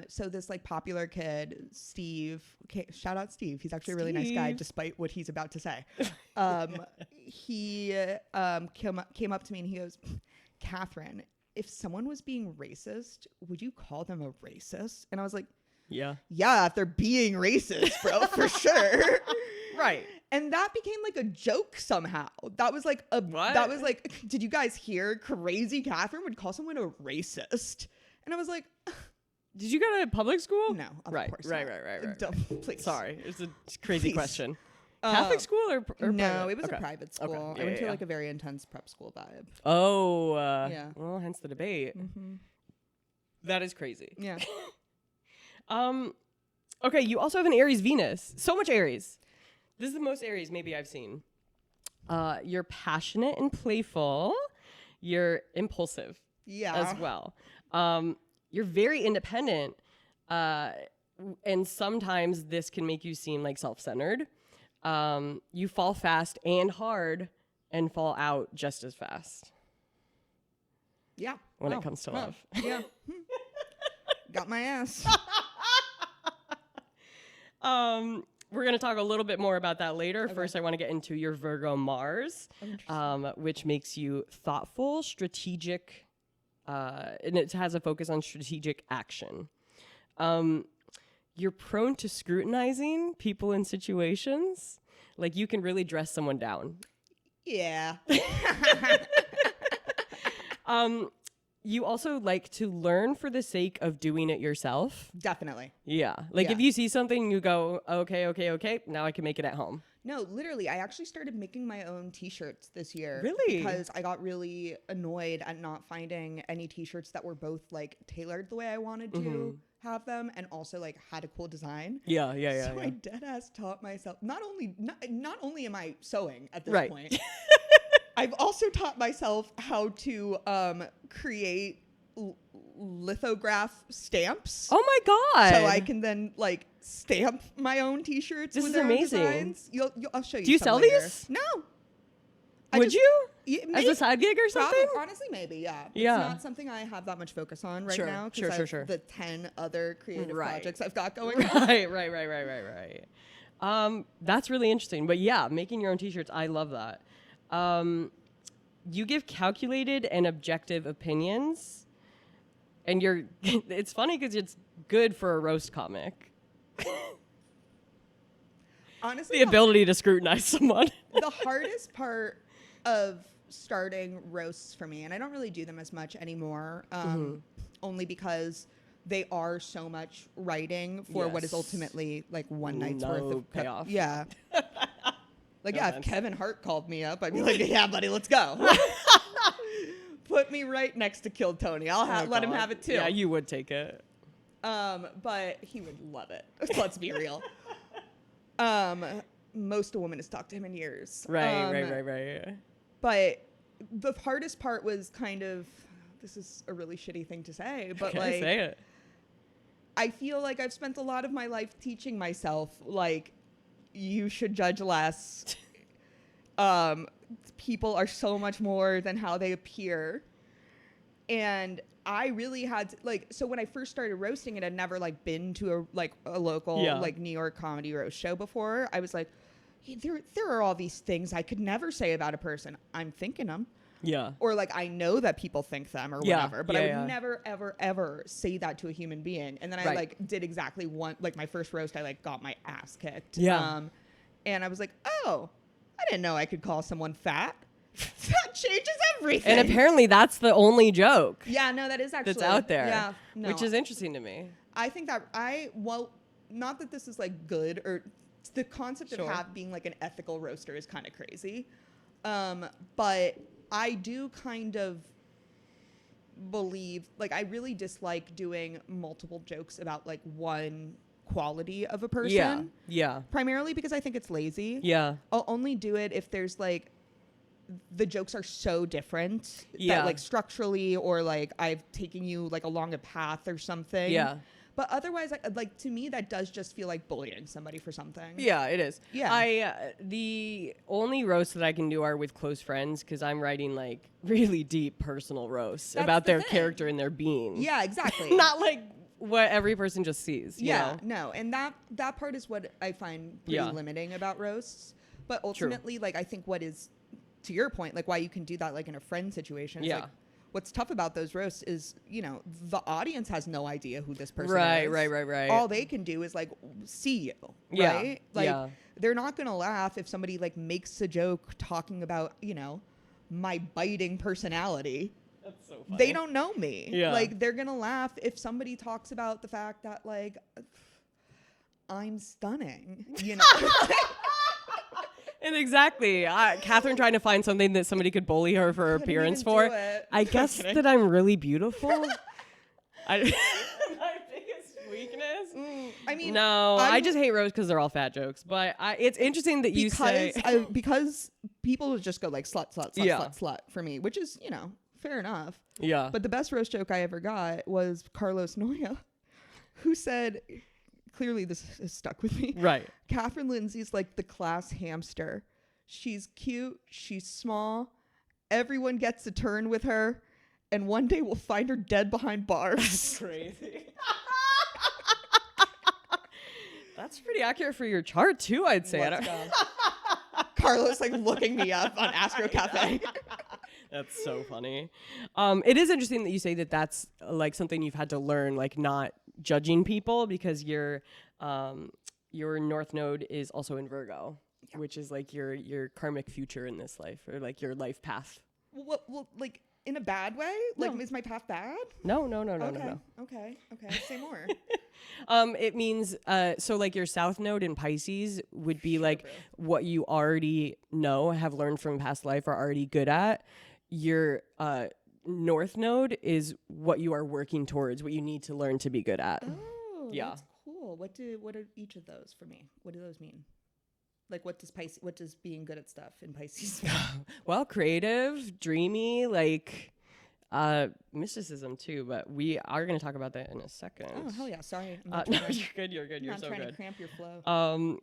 So this like popular kid, Steve, shout out Steve. He's actually a really nice guy, despite what he's about to say. He came up to me and he goes, Catherine, if someone was being racist, would you call them a racist? And I was like, yeah, if they're being racist, bro, for sure. Right. And that became like a joke somehow. That was like that was like, did you guys hear crazy Catherine would call someone a racist? And I was like, did you go to public school? No, of course right. Don't, please. Sorry, it's a crazy question. Catholic school or no, private? It was a private school. Okay. I went to like a very intense prep school vibe. Oh, well, hence the debate. Mm-hmm. That is crazy. Yeah. Okay, you also have an Aries Venus. So much Aries. This is the most Aries maybe I've seen. You're passionate and playful. You're impulsive. Yeah. As well. You're very independent, and sometimes this can make you seem like self-centered. You fall fast and hard and fall out just as fast. Yeah. When it comes to love. Yeah. Got my ass. We're going to talk a little bit more about that later. Okay. First, I want to get into your Virgo Mars, which makes you thoughtful, strategic, and it has a focus on strategic action. You're prone to scrutinizing people and situations. Like, you can really dress someone down. Yeah. You also like to learn for the sake of doing it yourself. Definitely. Yeah. Like, if you see something, you go, okay, now I can make it at home. No, literally, I actually started making my own t-shirts this year. Really? Because I got really annoyed at not finding any t-shirts that were both like tailored the way I wanted to have them and also like had a cool design. Yeah. So I dead ass taught myself, not only am I sewing at this point, I've also taught myself how to create lithograph stamps. Oh my God. So I can then like stamp my own t-shirts. This with is amazing. Designs. I'll show you. Do you sell later. These? No. Would you? Yeah, as a side gig or something? Honestly, maybe, yeah. Yeah. It's not something I have that much focus on right now. Sure. The 10 other creative projects I've got going on. Right. That's really interesting. But yeah, making your own t-shirts, I love that. You give calculated and objective opinions. And it's funny because it's good for a roast comic. Honestly, the ability to scrutinize someone. The hardest part of starting roasts for me, and I don't really do them as much anymore, only because they are so much writing for what is ultimately like one night's worth of payoff. Yeah. Like, if Kevin Hart called me up, I'd be like, yeah, buddy, let's go. Put me right next to Kill Tony. I'll let him have it too. Yeah, you would take it. But he would love it. Let's be real. Most a woman has talked to him in years. Right. But the hardest part was kind of, this is a really shitty thing to say, but like, say it. I feel like I've spent a lot of my life teaching myself, like, you should judge less. People are so much more than how they appear. And I really had to, like, so when I first started roasting it, I'd never like been to a local like New York comedy roast show before. I was like, hey, there are all these things I could never say about a person. I'm thinking them. Yeah. Or like I know that people think them or Yeah. whatever, but Yeah, I would yeah. never, ever, ever say that to a human being. And then I Right. like did exactly one, like my first roast, I like got my ass kicked. Yeah. And I was like, oh, I didn't know I could call someone fat. That changes everything. And apparently that's the only joke yeah, no, that is actually that's out there. Yeah, no. Which is interesting to me. I think that well, not that this is like good or the concept of being like an ethical roaster is kind of crazy. But I do kind of believe, like, I really dislike doing multiple jokes about like one quality of a person. Yeah. Yeah. Primarily because I think it's lazy. Yeah. I'll only do it if there's like the jokes are so different Yeah. that like structurally or like I've taken you like along a path or something. Yeah. But otherwise, like to me, that does just feel like bullying somebody for something. Yeah, it is. Yeah. The only roasts that I can do are with close friends because I'm writing like really deep personal roasts That's about the their thing. character and their being. Yeah, exactly. Not like what every person just sees. You yeah, know? no. And that part is what I find pretty Yeah. limiting about roasts. But ultimately, like, I think what is, to your point, like why you can do that like in a friend situation. It's Yeah. like, what's tough about those roasts is, you know, the audience has no idea who this person Right, is. right. All they can do is like see you, Yeah, right? Like yeah. they're not gonna laugh if somebody like makes a joke talking about, you know, my biting personality. That's so funny. They don't know me. Yeah. Like they're gonna laugh if somebody talks about the fact that like I'm stunning, you know. And exactly. Catherine trying to find something that somebody could bully her for her Couldn't appearance even for. do it. I guess kidding. that I'm really beautiful. My biggest weakness? I mean, No, I just hate roasts because they're all fat jokes. But it's interesting that you say... because people would just go like slut, Yeah. slut for me, which is, you know, fair enough. Yeah. But the best roast joke I ever got was Carlos Noya, who said, clearly this has stuck with me. Right. Catherine Lindsay's like the class hamster. She's cute. She's small. Everyone gets a turn with her. And one day we'll find her dead behind bars. That's crazy. That's pretty accurate for your chart too, I'd say. Let's go. Carlos like looking me up on Astro Cafe. That's so funny. It is interesting that you say that that's like something you've had to learn, like not judging people, because your North Node is also in Virgo, which is like your karmic future in this life, or like your life path. Well, like in a bad way? Like, is my path bad? No. Okay. Say more. It means so like your South Node in Pisces would be like what you already know, have learned from past life, are already good at. Your North Node is what you are working towards, what you need to learn to be good at. Oh, yeah. That's cool. What are each of those for me? What do those mean? Like, what does being good at stuff in Pisces mean? Well, creative, dreamy, like mysticism too, but we are going to talk about that in a second. Oh, hell yeah. Sorry. No, you're good. You're I'm so trying good. to cramp your flow.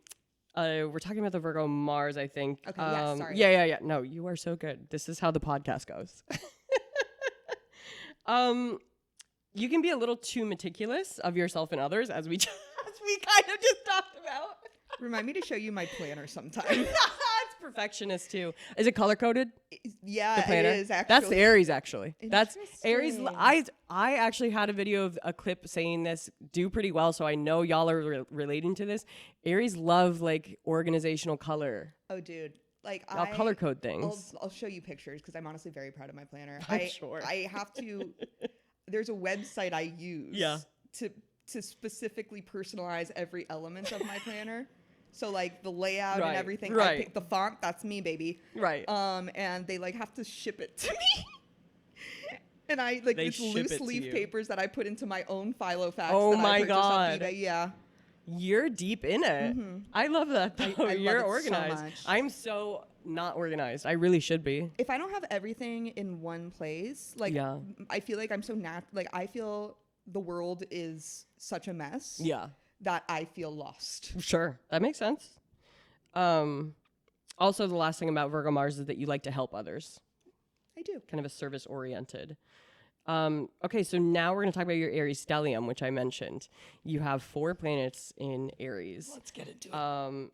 We're talking about the Virgo Mars, I think. Okay, yeah, sorry. Yeah. No, you are so good. This is how the podcast goes. You can be a little too meticulous of yourself and others, as we kind of just talked about. Remind me to show you my planner sometime. It's perfectionist too. Is it color coded? Yeah, The planner? it is actually. That's the Aries, actually. That's Aries. Interesting. I actually had a video of a clip saying this do pretty well, so I know y'all are relating to this. Aries love like organizational color. Oh, dude. Like I'll color code things. I'll show you pictures because I'm honestly very proud of my planner. I'm sure. I have to. There's a website I use. Yeah. To specifically personalize every element of my planner. So like the layout Right, and everything. right. I pick the font. That's me, baby. Right. And they like have to ship it to me. And I like They it's ship loose it to leaf you. papers that I put into my own Filofax. Oh that I my purchased off God. eBay. Yeah. You're deep in it. I love that. Though. I love You're it so organized. much. I'm so not organized. I really should be. If I don't have everything in one place, like Yeah. I feel like I'm so like I feel the world is such a mess. Yeah. That I feel lost. Sure. That makes sense. Also, the last thing about Virgo Mars is that you like to help others. I do. Kind of a service oriented. Okay, so now we're going to talk about your Aries stellium, which I mentioned. You have 4 planets in Aries. Let's get into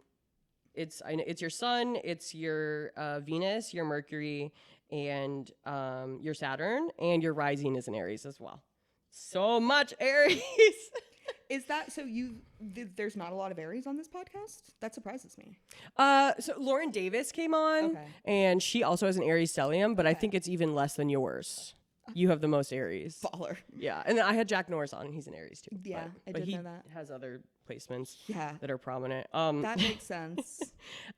it. It's your Sun, it's your Venus, your Mercury, and your Saturn, and your rising is in Aries as well. So much Aries. Is that so? There's not a lot of Aries on this podcast? That surprises me. So Lauren Davis came on, and she also has an Aries stellium, but I think it's even less than yours. You have the most Aries. Baller. Yeah, and then I had Jack Norris on, and he's an Aries too. Yeah, I did know that. He has other placements that are prominent. That makes sense.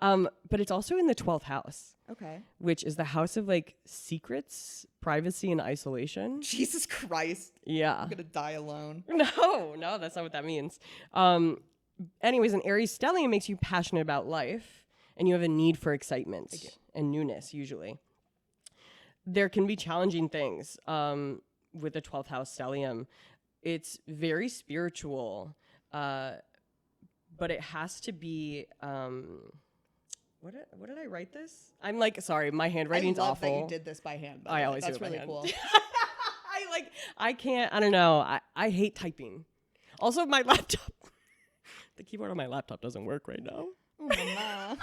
But it's also in the 12th house. Okay. Which is the house of like secrets, privacy, and isolation. Jesus Christ. Yeah. I'm gonna die alone. No, that's not what that means. Anyways, an Aries stellium makes you passionate about life, and you have a need for excitement and newness usually. There can be challenging things with the 12th house stellium. It's very spiritual, but it has to be. What did I write this? I'm like, sorry, my handwriting's awful. I love that you did this by hand. I always That's do it really by cool. hand. I can't. I don't know. I hate typing. Also, my laptop. The keyboard on my laptop doesn't work right now. Oh, mama.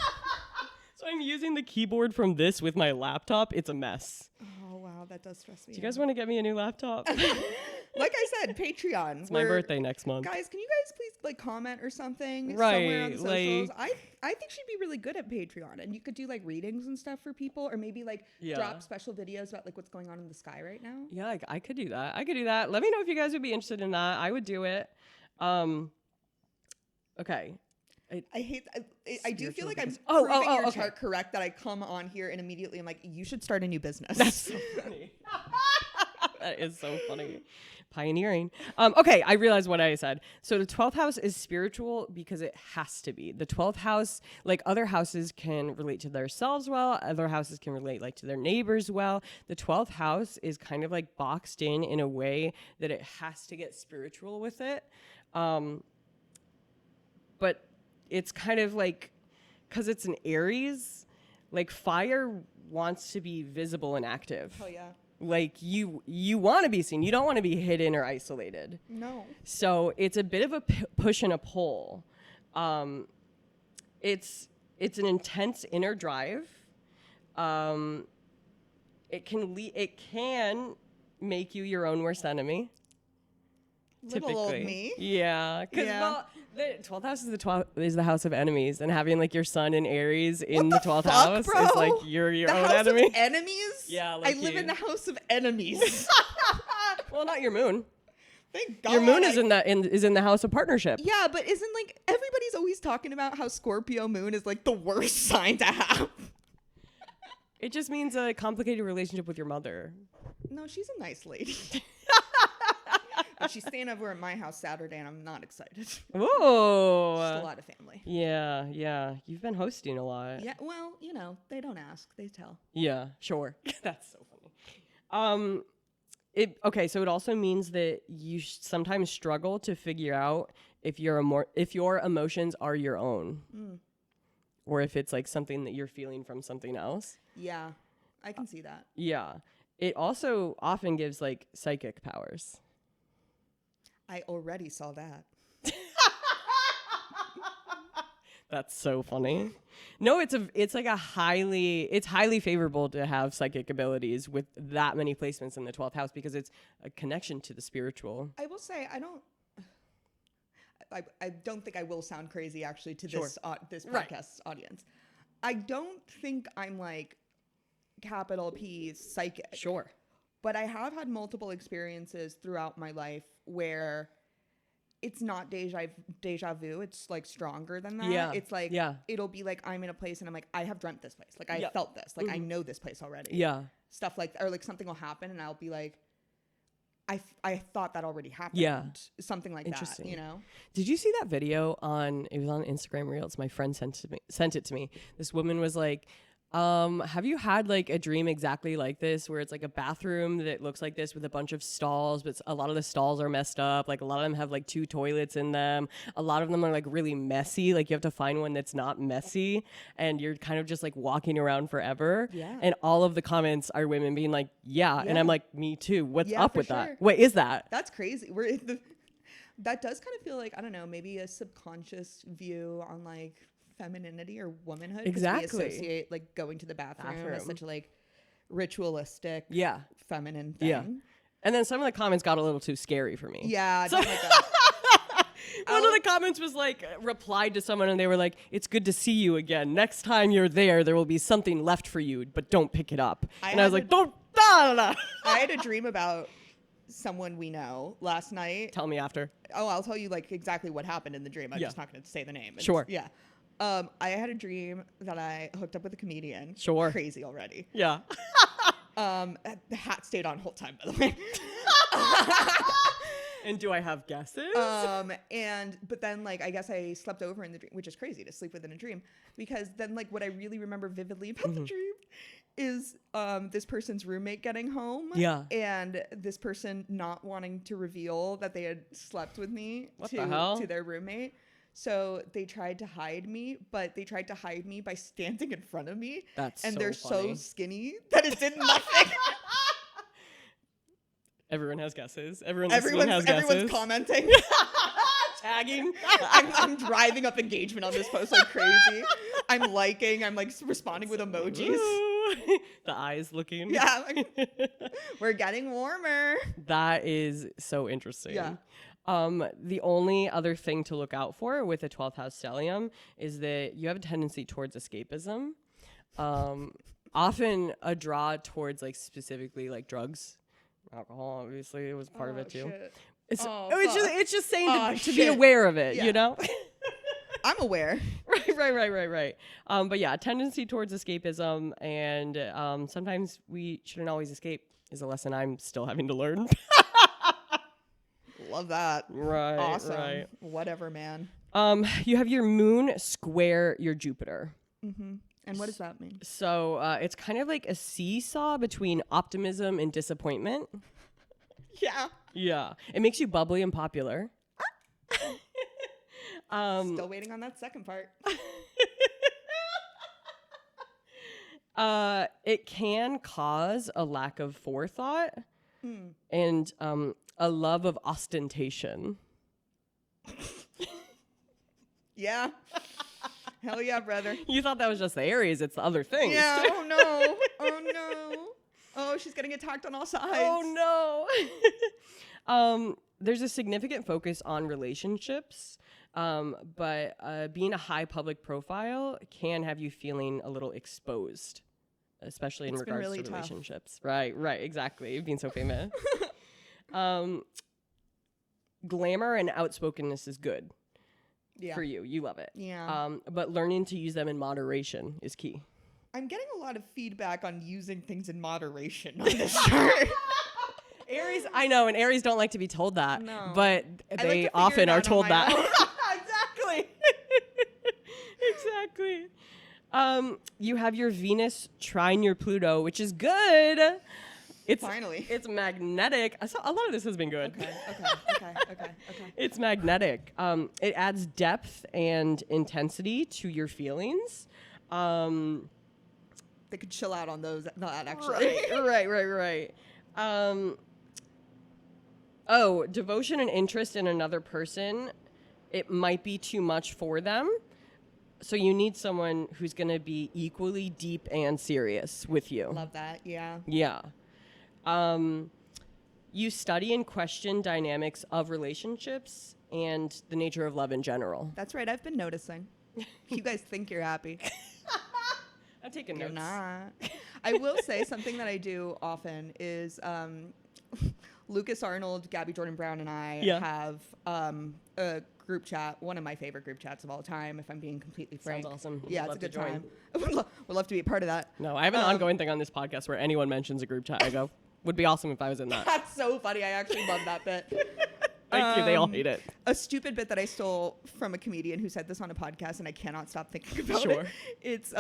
So I'm using the keyboard from this with my laptop. It's a mess. Oh, wow. That does stress me. Do you guys want to get me a new laptop? Like I said, Patreon. It's my birthday next month. Guys, can you guys please like comment or something Right, somewhere on the socials? I think she'd be really good at Patreon, and you could do like readings and stuff for people, or maybe like drop special videos about like what's going on in the sky right now. Yeah, like, I could do that. Let me know if you guys would be interested in that. I would do it. Okay. I do feel like I'm proving your chart correct that I come on here and immediately I'm like, you should start a new business. That's so funny. That is so funny. Pioneering. Okay, I realized what I said. So the 12th house is spiritual because it has to be. The 12th house, like other houses can relate to themselves well. Other houses can relate like to their neighbors well. The 12th house is kind of like boxed in a way that it has to get spiritual with it. But it's kind of like, because it's an Aries, like fire wants to be visible and active. Oh, yeah. Like you want to be seen. You don't want to be hidden or isolated. No. So it's a bit of a push and a pull. It's an intense inner drive. It can make you your own worst enemy. Little old me. Yeah, because the 12th house is the house of enemies, and having like your sun in Aries in the 12th house bro? is like you're your own house enemy. Of enemies? Yeah, I live in the house of enemies. Well, not your moon. Thank God. Your moon is in the house of partnership. Yeah, but isn't like everybody's always talking about how Scorpio moon is like the worst sign to have? It just means a complicated relationship with your mother. No, she's a nice lady. But she's staying over at my house Saturday, and I'm not excited. Whoa. Just a lot of family. Yeah. You've been hosting a lot. Yeah, well, they don't ask. They tell. Yeah, sure. That's so funny. So it also means that you sometimes struggle to figure out if your emotions are your own. Or if it's like something that you're feeling from something else. Yeah, I can see that. Yeah. It also often gives like psychic powers. I already saw that. That's so funny. No, it's highly favorable to have psychic abilities with that many placements in the 12th house because it's a connection to the spiritual. I will say I don't think I will sound crazy actually to this podcast's audience. I don't think I'm like capital P psychic. Sure. But I have had multiple experiences throughout my life where it's not deja vu. It's like stronger than that. Yeah. It's like, it'll be like, I'm in a place and I'm like, I have dreamt this place. Like I felt this, like I know this place already. Yeah. Stuff like, or like something will happen and I'll be like, I thought that already happened. Yeah. Something like that, you know? Did you see that video it was on Instagram Reels? My friend sent it to me. This woman was like, have you had like a dream exactly like this where it's like a bathroom that looks like this with a bunch of stalls, but a lot of the stalls are messed up. Like a lot of them have like 2 toilets in them. A lot of them are like really messy. Like you have to find one that's not messy and you're kind of just like walking around forever. Yeah. And all of the comments are women being like, yeah. And I'm like, me too. What's up with that? Sure. What is that? That's crazy. That does kind of feel like, I don't know, maybe a subconscious view on like femininity or womanhood. Exactly. We associate like going to the bathroom as such a like ritualistic, feminine thing. Yeah. And then some of the comments got a little too scary for me. Yeah, So- One of the comments was like, replied to someone and they were like, it's good to see you again. Next time you're there will be something left for you, but don't pick it up. I was like, don't. I had a dream about someone we know last night. Tell me after. Oh, I'll tell you like exactly what happened in the dream. I'm just not going to say the name. Sure. Yeah. I had a dream that I hooked up with a comedian. Sure. Crazy already. Yeah. The hat stayed on whole time, by the way. And do I have guesses? But then like I guess I slept over in the dream, which is crazy to sleep within a dream, because then like what I really remember vividly about the dream is this person's roommate getting home. Yeah. And this person not wanting to reveal that they had slept with me to their roommate. So they tried to hide me, but they tried to hide me by standing in front of me. And they're so skinny that it did nothing. Everyone has guesses. Everyone has guesses. Everyone's commenting. Tagging. I'm driving up engagement on this post like crazy. I'm like responding with emojis. The eyes looking. Yeah. We're getting warmer. That is so interesting. Yeah. The only other thing to look out for with a 12th house stellium is that you have a tendency towards escapism. Often a draw towards like specifically like drugs. Alcohol, obviously, it was part of it too. Shit. It's just saying to be aware of it, you know? I'm aware. Right. But yeah, a tendency towards escapism, and sometimes we shouldn't always escape is a lesson I'm still having to learn. Love that. Right. Awesome. Right. Whatever, man. You have your moon square your Jupiter. Mm-hmm. And what does that mean? So it's kind of like a seesaw between optimism and disappointment. Yeah. Yeah. It makes you bubbly and popular. Still waiting on that second part. It can cause a lack of forethought and a love of ostentation. Yeah. Hell yeah, brother. You thought that was just the Aries. It's the other things. Yeah. Oh, no. Oh, no. Oh, she's getting attacked on all sides. Oh, no. There's a significant focus on relationships, but being a high public profile can have you feeling a little exposed, especially in regards to relationships. Right, exactly. Being so famous. Glamour and outspokenness is good. Yeah. For you. You love it. Yeah. But learning to use them in moderation is key. I'm getting a lot of feedback on using things in moderation on this chart. Aries, I know, and Aries don't like to be told that. No. But they often are told that. Exactly. You have your Venus trine your Pluto, which is good. Finally. It's magnetic. A lot of this has been good. Okay. It's magnetic. It adds depth and intensity to your feelings. They could chill out on those. Not actually. Right. Devotion and interest in another person. It might be too much for them. So you need someone who's going to be equally deep and serious with you. Love that. Yeah. Yeah. You study and question dynamics of relationships and the nature of love in general. That's right. I've been noticing. You guys think you're happy. I'm taking notes. You're not. I will say something that I do often is Lucas Arnold, Gabby Jordan Brown, and I have a group chat, one of my favorite group chats of all time, if I'm being completely frank. Sounds awesome. Yeah, it's a good time. Would love to be a part of that. No, I have an ongoing thing on this podcast where anyone mentions a group chat, I go, would be awesome if I was in that. That's so funny. I actually love that bit. Thank you. They all hate it. A stupid bit that I stole from a comedian who said this on a podcast, and I cannot stop thinking about it. It's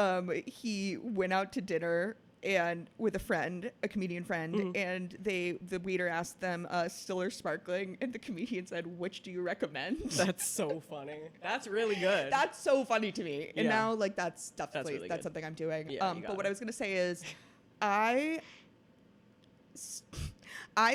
he went out to dinner and with a friend, a comedian friend, and the waiter asked them still or sparkling, and the comedian said, "Which do you recommend?" That's so funny. That's really good. That's so funny to me. And now like that's really something I'm doing. Yeah, but what I was gonna say is, I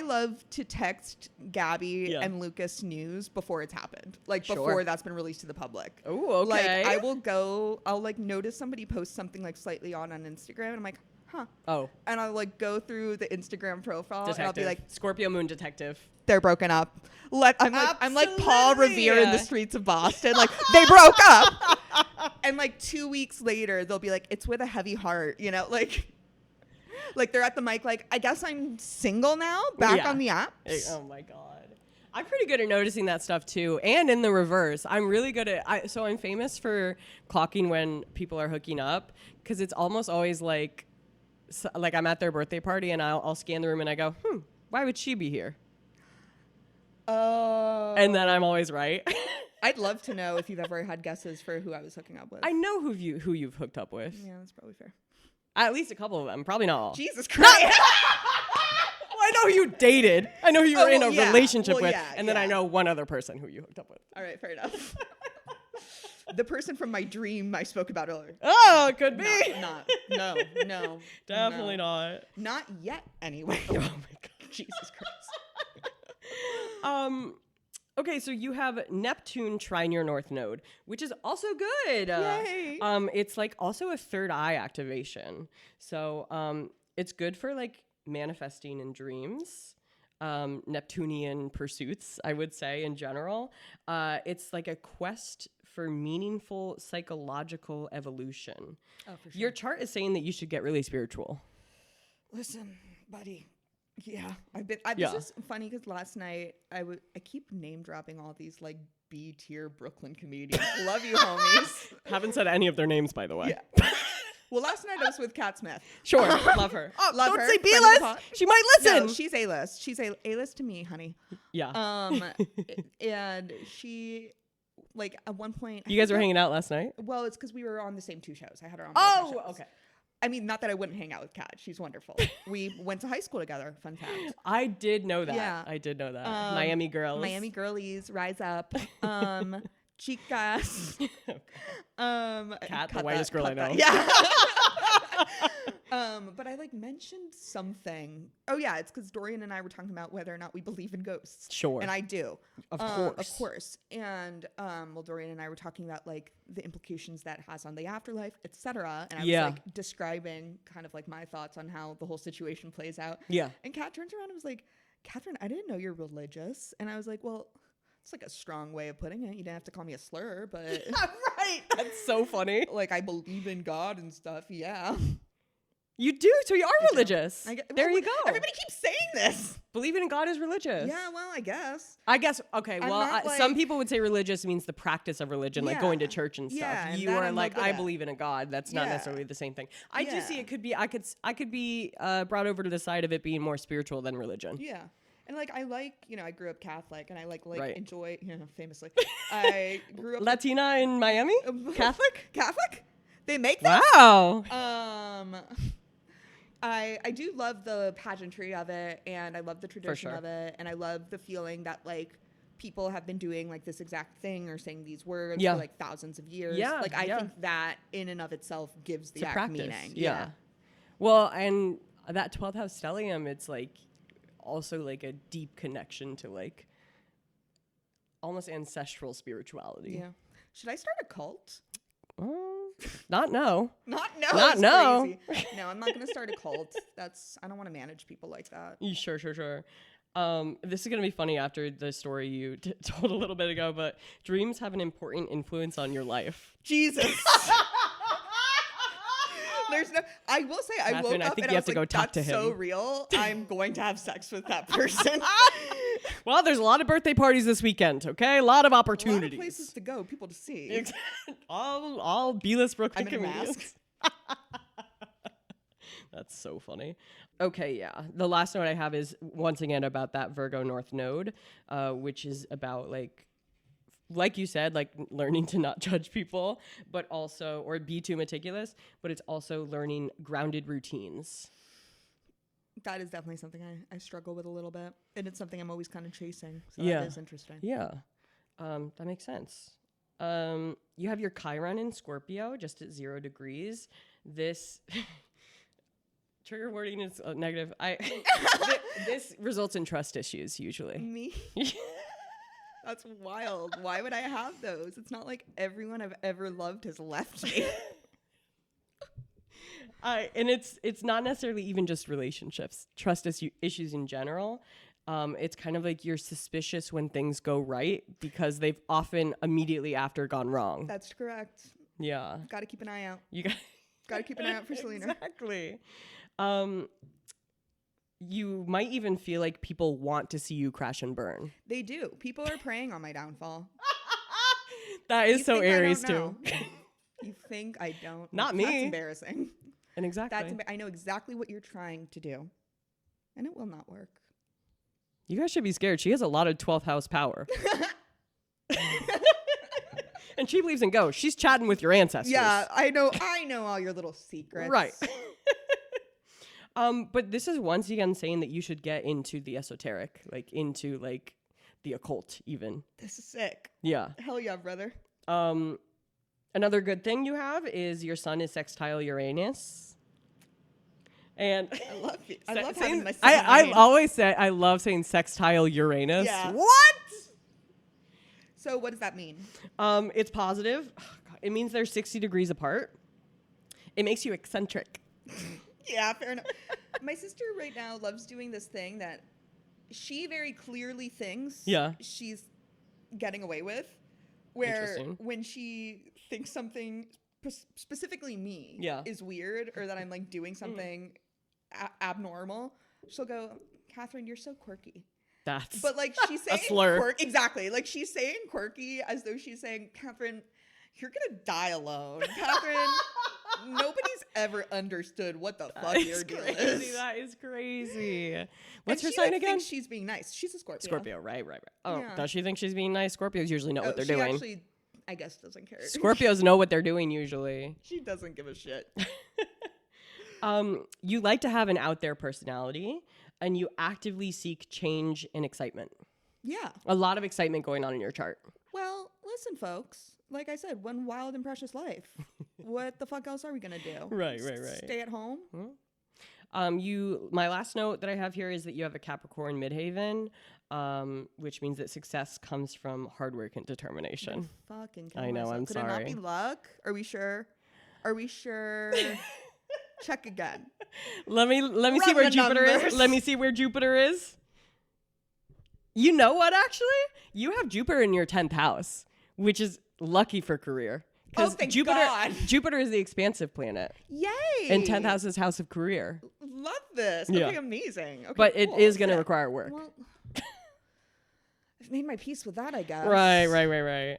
love to text Gabby and Lucas news before it's happened. Like before that's been released to the public. Oh, okay. Like I'll like notice somebody post something like slightly on Instagram and I'm like, huh. Oh. And I'll like go through the Instagram profile Detective. and I'll be like, Scorpio moon detective. they're broken up. I'm like Paul Absolutely. Revere in the streets of Boston. Like, they broke up. And like 2 weeks later, they'll be like, it's with a heavy heart, you know, like they're at the mic, like, I guess I'm single now, back on the apps. Oh my God. I'm pretty good at noticing that stuff too. And in the reverse, I'm really good at, so I'm famous for clocking when people are hooking up, because it's almost always like I'm at their birthday party and I'll scan the room and I go, why would she be here? And then I'm always right. I'd love to know if you've ever had guesses for who I was hooking up with. I know who you've hooked up with. Yeah, that's probably fair. At least a couple of them. Probably not all. Jesus Christ. I know who you dated. I know who you were in a relationship with. Yeah, and then I know one other person who you hooked up with. All right, fair enough. The person from my dream I spoke about earlier. Oh, it could be. No. Definitely not. Not yet, anyway. Oh, my God. Jesus Christ. Okay, so you have Neptune trine your North Node, which is also good. Yay. It's like also a third eye activation. So it's good for like manifesting in dreams, Neptunian pursuits, I would say in general. It's like a quest for meaningful psychological evolution. Oh, for sure. Your chart is saying that you should get really spiritual. Listen, buddy. Yeah, this is funny because last night I keep name dropping all these like B tier Brooklyn comedians. Love you, homies. Haven't said any of their names, by the way. Yeah. Well, last night I was with Kat Smith. Sure, love her. Oh, love don't her. say B-list. She might listen. No, she's A-list. She's A-list to me, honey. Yeah. And she, like, at one point, you guys were hanging out last night? Well, it's because we were on the same 2 shows. I had her on. Oh, both shows. Okay. I mean, not that I wouldn't hang out with Kat. She's wonderful. We went to high school together. Fun fact. I did know that. Yeah. I did know that. Miami girls. Miami girlies, rise up. Chicas. Kat, the whitest girl I know. Yeah. But I like mentioned something. Oh yeah, it's because Dorian and I were talking about whether or not we believe in ghosts. Sure. And I do. Of course. And well, Dorian and I were talking about like the implications that has on the afterlife, etc. And I was like describing kind of like my thoughts on how the whole situation plays out. Yeah. And Kat turns around and was like, Catherine, I didn't know you're religious. And I was like, well, it's like a strong way of putting it. You didn't have to call me a slur, but right. That's so funny. Like I believe in God and stuff. Yeah. You do, so you are religious. There you go. Everybody keeps saying this. Believing in God is religious. Yeah, well, I guess. Okay, well, some people would say religious means the practice of religion, like going to church and stuff. Yeah, you are like, I believe in a God. That's not necessarily the same thing. I do see it could be, I could be brought over to the side of it being more spiritual than religion. Yeah. And like, I like, I grew up Catholic and I like right. enjoy, famously. I grew up Latina in Miami? Catholic? Catholic? They make this? Wow. I do love the pageantry of it, and I love the tradition of it, and I love the feeling that like people have been doing like this exact thing or saying these words for like thousands of years. Yeah, like I think that in and of itself gives the act meaning. Yeah. Well, and that 12th house stellium, it's like also like a deep connection to like almost ancestral spirituality. Yeah. Should I start a cult? Not no. Not no. Crazy. No, I'm not going to start a cult. I don't want to manage people like that. Sure. This is going to be funny after the story you told a little bit ago, but dreams have an important influence on your life. Jesus. I will say, Catherine, I woke up and I was like, talk that's to him. so real. I'm going to have sex with that person. Well, there's a lot of birthday parties this weekend, okay? A lot of opportunities. A lot of places to go, people to see. all B-list Brooklyn I'm in a comedians. That's so funny. Okay, yeah. The last note I have is once again about that Virgo North Node, which is about like you said, like learning to not judge people, but also, or be too meticulous, but it's also learning grounded routines. That is definitely something I struggle with a little bit. And it's something I'm always kind of chasing. So that is interesting. Yeah. That makes sense. You have your Chiron in Scorpio, just at 0 degrees. This trigger wording is negative. This results in trust issues usually. Me? That's wild. Why would I have those? It's not like everyone I've ever loved has left me. And it's not necessarily even just relationships, trust issues in general. It's kind of like you're suspicious when things go right because they've often immediately after gone wrong. That's correct. Yeah. Got to keep an eye out. You got to keep an eye out for Selena. Exactly. You might even feel like people want to see you crash and burn. They do. People are preying on my downfall. That is so Aries too. You think I don't? Not me. That's embarrassing. And exactly. I know exactly what you're trying to do, and it will not work. You guys should be scared. She has a lot of 12th house power. And she believes in ghosts. She's chatting with your ancestors. Yeah, I know all your little secrets. Right. But this is once again saying that you should get into the esoteric, like into like the occult even. This is sick. Yeah. Hell yeah, brother. Another good thing you have is your sun is sextile Uranus. And I love it. I love saying, having my sun. I've always said I love saying sextile Uranus. Yeah. What? So what does that mean? It's positive. Oh, God. It means they're 60 degrees apart. It makes you eccentric. Yeah, fair enough. My sister right now loves doing this thing that she very clearly thinks she's getting away with. Where when she thinks something, specifically me, is weird or that I'm like doing something abnormal, she'll go, Catherine, you're so quirky. But like she's saying a slur. Exactly. Like she's saying quirky as though she's saying, Catherine, you're gonna die alone. Catherine, nobody's ever understood what the fuck your deal is. That is crazy. What's her she sign like again? Thinks she's being nice. She's a Scorpio. Scorpio, right. Oh, Yeah. Does she think she's being nice? Scorpios usually know what they're doing. Actually, I guess, doesn't care. Scorpios know what they're doing usually. She doesn't give a shit. You like to have an out there personality, and you actively seek change and excitement. Yeah. A lot of excitement going on in your chart. Well, listen, folks. Like I said, one wild and precious life. What the fuck else are we gonna do? Right. Stay at home. My last note that I have here is that you have a Capricorn midhaven, which means that success comes from hard work and determination. I know. I'm Could sorry. Could it not be luck? Are we sure? Check again. Let me see where Jupiter is. Let me see where Jupiter is. You know what? Actually, you have Jupiter in your 10th house, which is lucky for career. Oh, thank God. Jupiter is the expansive planet. Yay! And 10th house is house of career. Love this. Yeah. Okay, amazing. Okay, but cool. it is going to require work. Well, I've made my peace with that, I guess. Right.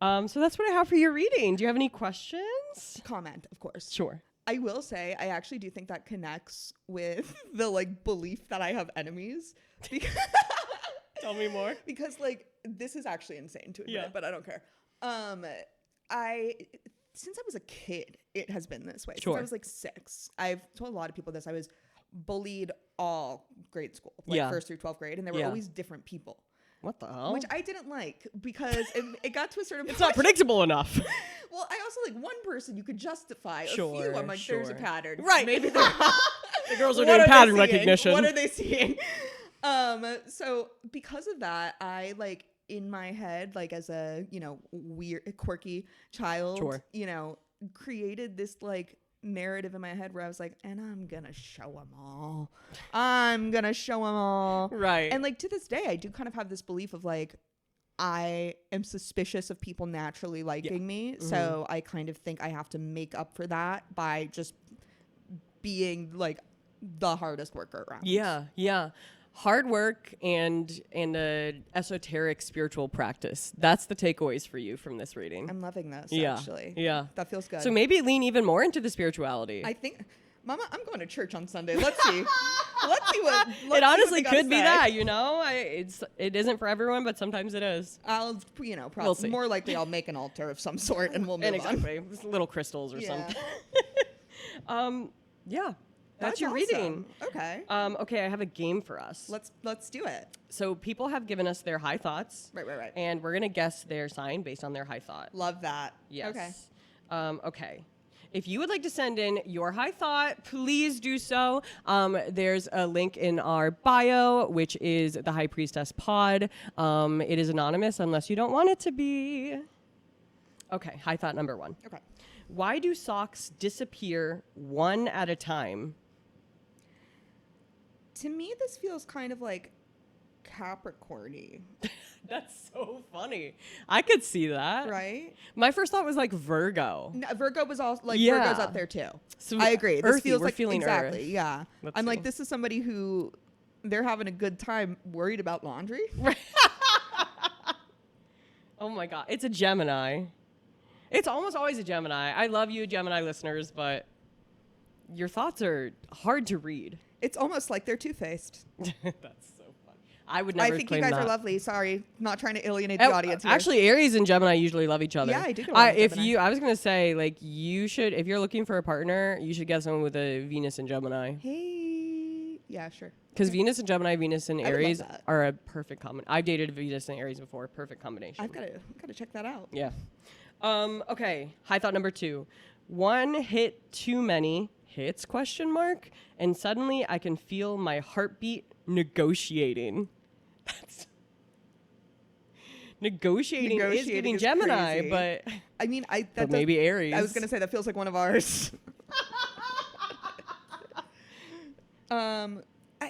So that's what I have for your reading. Do you have any questions? Comment, of course. Sure. I will say, I actually do think that connects with the like belief that I have enemies. Tell me more. Because like this is actually insane to admit, but I don't care. Since I was a kid, it has been this way. Sure. Since I was like 6. I've told a lot of people this. I was bullied all grade school, like 1st through 12th grade, and there were always different people. What the hell? Which I didn't like because it got to a certain point. It's not predictable enough. Well, I also like one person you could justify. A few, I'm like, there's a pattern. Right. Maybe the girls are doing pattern recognition. What are they seeing? So because of that, I like in my head, like as a, weird, quirky child, created this like narrative in my head where I was like, and I'm gonna show them all. Right. And like to this day, I do kind of have this belief of like, I am suspicious of people naturally liking me. Mm-hmm. So I kind of think I have to make up for that by just being like the hardest worker around. Yeah. Hard work and a esoteric spiritual practice. That's the takeaways for you from this reading. I'm loving this, actually. Yeah. That feels good. So maybe lean even more into the spirituality. I think, Mama, I'm going to church on Sunday. Let's see. Let's it honestly could be that, it isn't for everyone, but sometimes it is. I'll, probably we'll see. More likely I'll make an altar of some sort and we'll move on. Little crystals or something. Yeah. That's your awesome. Reading. Okay. Okay, I have a game for us. Let's do it. So people have given us their high thoughts. Right. And we're gonna guess their sign based on their high thought. Love that. Yes. Okay. Okay. If you would like to send in your high thought, please do so. There's a link in our bio, which is the High Priestess Pod. It is anonymous unless you don't want it to be. Okay, high thought number 1. Okay. Why do socks disappear one at a time? To me, this feels kind of like Capricorn-y. That's so funny. I could see that. Right? My first thought was like Virgo. No, Virgo was all like Yeah. Virgo's up there too. So I agree. This earthy, feels we're like feeling exactly. earth. Yeah. Let's I'm see. like, this is somebody who they're having a good time worried about laundry. Oh my God. It's a Gemini. It's almost always a Gemini. I love you, Gemini listeners, but your thoughts are hard to read. It's almost like they're two-faced. That's so funny. I would never I think you claim guys that. are lovely. Sorry, not trying to alienate the audience here. Actually, Aries and Gemini usually love each other. Yeah, I do get along with Gemini. I was gonna say, like, you should, if you're looking for a partner, you should get someone with a Venus and Gemini. Hey, yeah, sure. Because Venus and Gemini, Venus and I would love Aries that. are a perfect combination. I've dated Venus and Aries before. Perfect combination. I've got to check that out. Yeah. Okay. High thought number 2. One hit too many hits ? And suddenly I can feel my heartbeat negotiating. That's negotiating is giving is Gemini, crazy. but I mean, but maybe Aries. I was gonna say that feels like one of ours.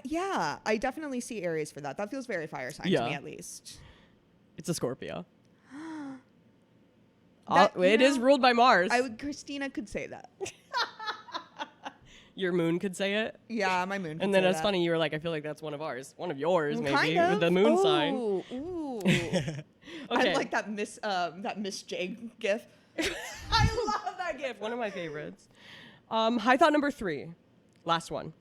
Yeah, I definitely see Aries for that. That feels very fire sign to me, at least. It's a Scorpio. That, It is ruled by Mars. Christina could say that. Your moon could say it. Yeah, my moon. Could And then say it's that. funny, you were like, I feel like that's one of ours. One of yours, maybe, Kind of. with the moon sign. Ooh. Okay. I like that Miss J gif. I love that gift. One of my favorites. High thought number 3. Last one.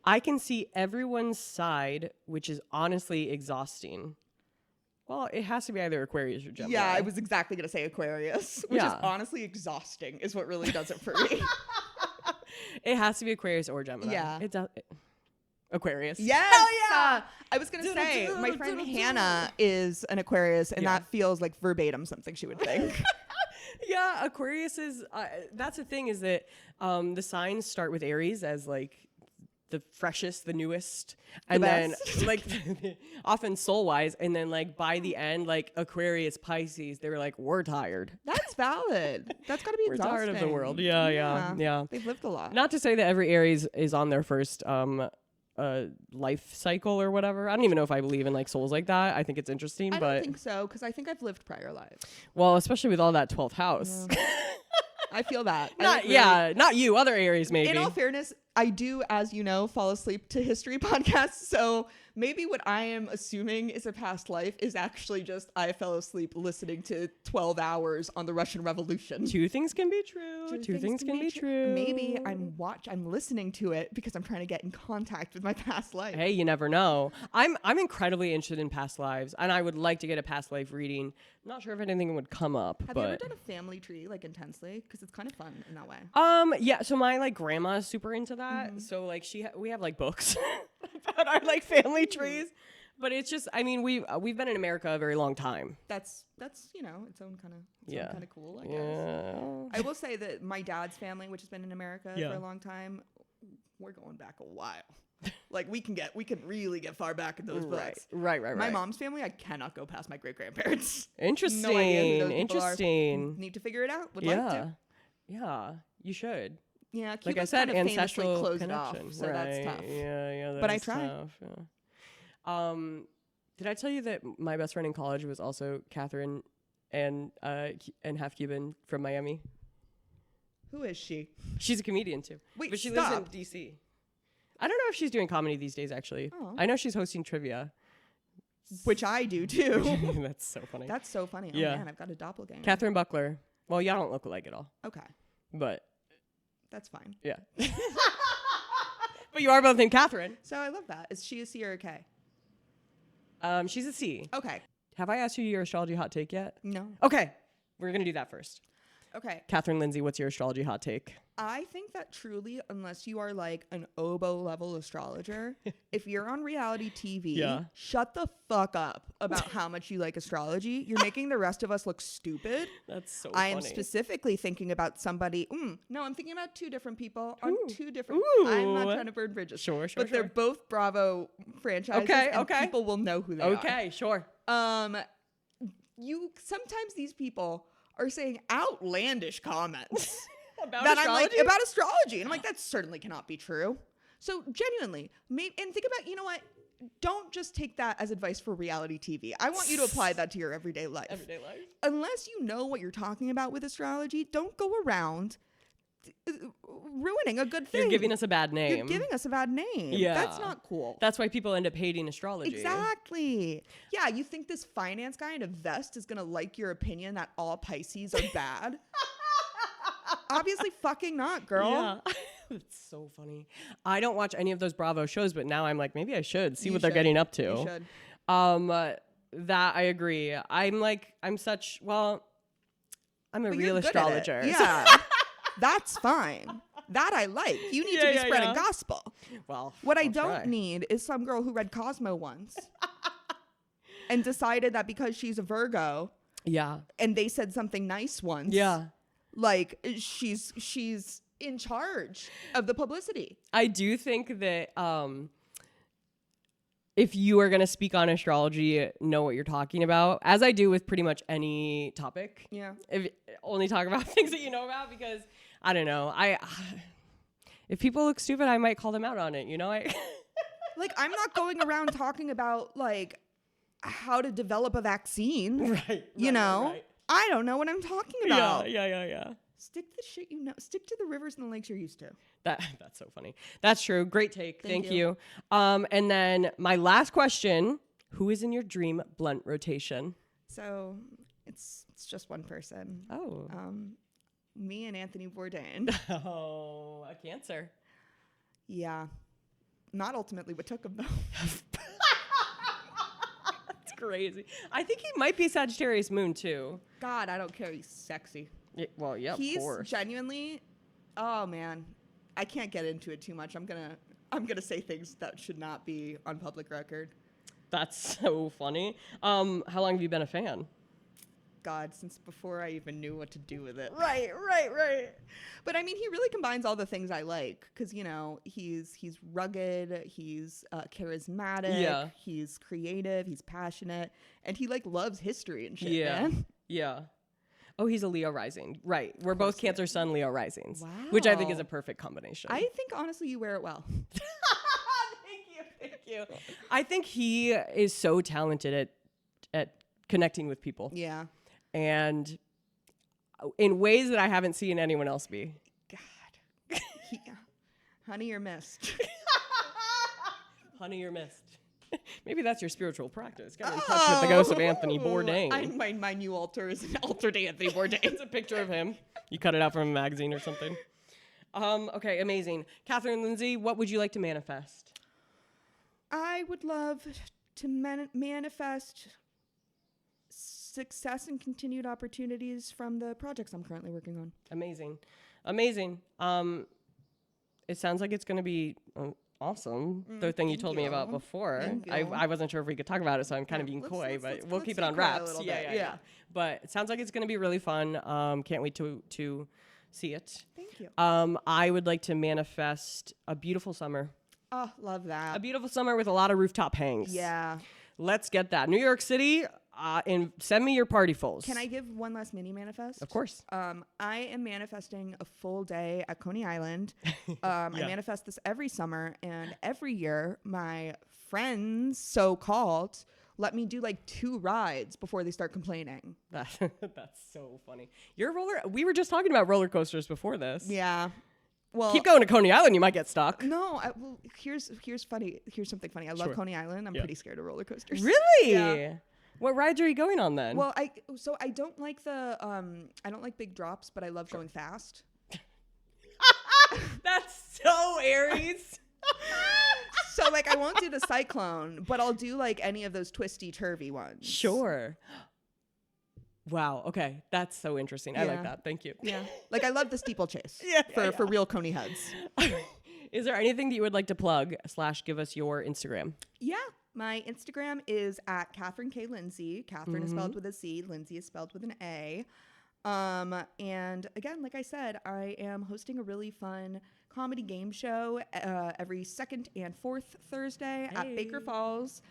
I can see everyone's side, which is honestly exhausting. Well, it has to be either Aquarius or Gemini. Yeah, I was exactly gonna say Aquarius, which is honestly exhausting. Is what really does it for me. It has to be Aquarius or Gemini. Yeah. It does. Aquarius. Yes. Hell yeah. I was gonna say my friend Hannah is an Aquarius, and that feels like verbatim something she would think. Yeah, Aquarius is. That's the thing, is that the signs start with Aries as like the freshest, the newest, and then like often soul wise, and then like by the end, like Aquarius, Pisces, they were like, we're tired. That's valid. That's gotta be We're exhausting. tired of the world. Yeah. They've lived a lot. Not to say that every Aries is on their first life cycle or whatever. I don't even know if I believe in like souls like that. I think it's interesting, I but don't think so, because I think I've lived prior lives. well, especially with all that 12th house. Yeah. I feel that. Not you, other Aries maybe. In all fairness, I do, as you know, fall asleep to history podcasts. So maybe what I am assuming is a past life is actually just I fell asleep listening to 12 hours on the Russian Revolution. Two things can be true. Two things can be true. Maybe I'm listening to it because I'm trying to get in contact with my past life. Hey, you never know. I'm incredibly interested in past lives, and I would like to get a past life reading. I'm not sure if anything would come up. Have you ever done a family tree like intensely? Because it's kind of fun in that way. Yeah. So my like grandma is super into that. So like we have like books about our like family trees, but it's just, I mean, we've been in America a very long time. That's its own kind of cool, I guess. Yeah. I will say that my dad's family, which has been in America for a long time, we're going back a while. Like we can really get far back in those books. Right. My mom's family, I cannot go past my great grandparents. Interesting. No idea who those people Interesting. are. Need to figure it out. Would like to. Yeah, you should. Yeah, Like I Cuba's said, kind of ancestral closed connection. off, so that's tough. Yeah. But I is try. tough, yeah. Did I tell you that my best friend in college was also Catherine and half Cuban from Miami? Who is she? She's a comedian too. Wait, but she stop. lives in DC. I don't know if she's doing comedy these days, actually. Oh. I know she's hosting trivia. Which I do too. That's so funny. That's so funny. Yeah. Oh man, I've got a doppelganger. Catherine Buckler. Well, y'all don't look alike at all. Okay, But that's fine. yeah. But you are both named Catherine. So I love that. Is she a C or a K? She's a C. Okay. Have I asked you your astrology hot take yet? No. Okay. We're going to do that first. Okay. Catherine Lindsay, what's your astrology hot take? I think that truly, unless you are like an Obo level astrologer, if you're on reality TV, shut the fuck up about how much you like astrology. You're making the rest of us look stupid. That's so I funny. am specifically thinking about somebody. No, I'm thinking about two different people on two different. I'm not trying to burn bridges. Sure. But they're both Bravo franchises. and people will know who they are. Okay, sure. Sometimes these people are saying outlandish comments About that astrology? I'm like, about astrology. And I'm like, that certainly cannot be true. So genuinely, and think about, you know what? Don't just take that as advice for reality TV. I want you to apply that to your everyday life. Everyday life. Unless you know what you're talking about with astrology, don't go around ruining a good thing. You're giving us a bad name. You're giving us a bad name. Yeah. That's not cool. That's why people end up hating astrology. Exactly. Yeah, you think this finance guy in a vest is going to like your opinion that all Pisces are bad? Obviously fucking not, girl. Yeah. It's so funny. I don't watch any of those Bravo shows, but now I'm like, maybe I should see You what they're should. getting up to. You should. That I agree. I'm a But real you're good at it. astrologer. Yeah. That's fine. That I like. You need to be spreading gospel. Well, What I I'll don't try. need is some girl who read Cosmo once and decided that because she's a Virgo Yeah. and they said something nice once, Yeah. like she's in charge of the publicity. I do think that if you are going to speak on astrology, know what you're talking about, as I do with pretty much any topic. Yeah. If only talk about things that you know about, because I don't know. If people look stupid, I might call them out on it. You know, Like, I'm not going around talking about like how to develop a vaccine. right. You know, I don't know what I'm talking about. Yeah. Stick to the shit you know. Stick to the rivers and the lakes you're used to. That's so funny. That's true. Great take. Thank Thank you. And then my last question: who is in your dream blunt rotation? So it's just one person. Oh. Me and Anthony Bourdain. Oh, a Cancer. Yeah. Not ultimately what took him though. That's crazy. I think he might be Sagittarius moon too. God, I don't care. He's sexy. Well, yeah, He's of course. genuinely. Oh man, I can't get into it too much. I'm gonna say things that should not be on public record. That's so funny. How long have you been a fan? God, since before I even knew what to do with it. Right. But I mean, he really combines all the things I like, because you know he's rugged, he's charismatic, Yeah. he's creative, he's passionate, and he like loves history and shit. Yeah. Man. Yeah. Oh, he's a Leo rising. Right. We're both Cancer Sun, Leo risings. Wow. Which I think is a perfect combination. I think honestly you wear it well. Thank you. I think he is so talented at connecting with people. Yeah. And in ways that I haven't seen anyone else be. God. Honey, you're missed. Honey, you're missed. Maybe that's your spiritual practice. Get in touch with the ghost of Anthony Bourdain. My new altar is an altar to Anthony Bourdain. It's a picture of him. You cut it out from a magazine or something. Okay, amazing. Catherine Lindsay, what would you like to manifest? I would love to manifest success and continued opportunities from the projects I'm currently working on. Amazing. It sounds like it's going to be awesome. The thing you told me about before. I wasn't sure if we could talk about it, so I'm kind of being coy, but we'll keep it on wraps. Yeah. But it sounds like it's going to be really fun. Can't wait to see it. Thank you. I would like to manifest a beautiful summer. Oh, love that. A beautiful summer with a lot of rooftop hangs. Yeah. Let's get that. New York City, and send me your partyfuls. Can I give one last mini manifest? Of course. I am manifesting a full day at Coney Island. I manifest this every summer, and every year my friends, so-called, let me do like 2 rides before they start complaining. That's so funny. We were just talking about roller coasters before this. Yeah. Well, keep going to Coney Island, you might get stuck. No, here's funny. Here's something funny. I love Coney Island. I'm pretty scared of roller coasters. Really? Yeah. What rides are you going on then? Well, I don't like I don't like big drops, but I love going fast. That's so Aries. So like I won't do the cyclone, but I'll do like any of those twisty turvy ones. Sure. Wow. Okay. That's so interesting. I like that. Thank you. Yeah. Like I love the steeplechase. For real Coney heads. Is there anything that you would like to plug / give us your Instagram? Yeah. My Instagram is at Catherine K. Lindsay. Catherine is spelled with a C. Lindsay is spelled with an A. And again, like I said, I am hosting a really fun comedy game show every second and fourth Thursday at Baker Falls.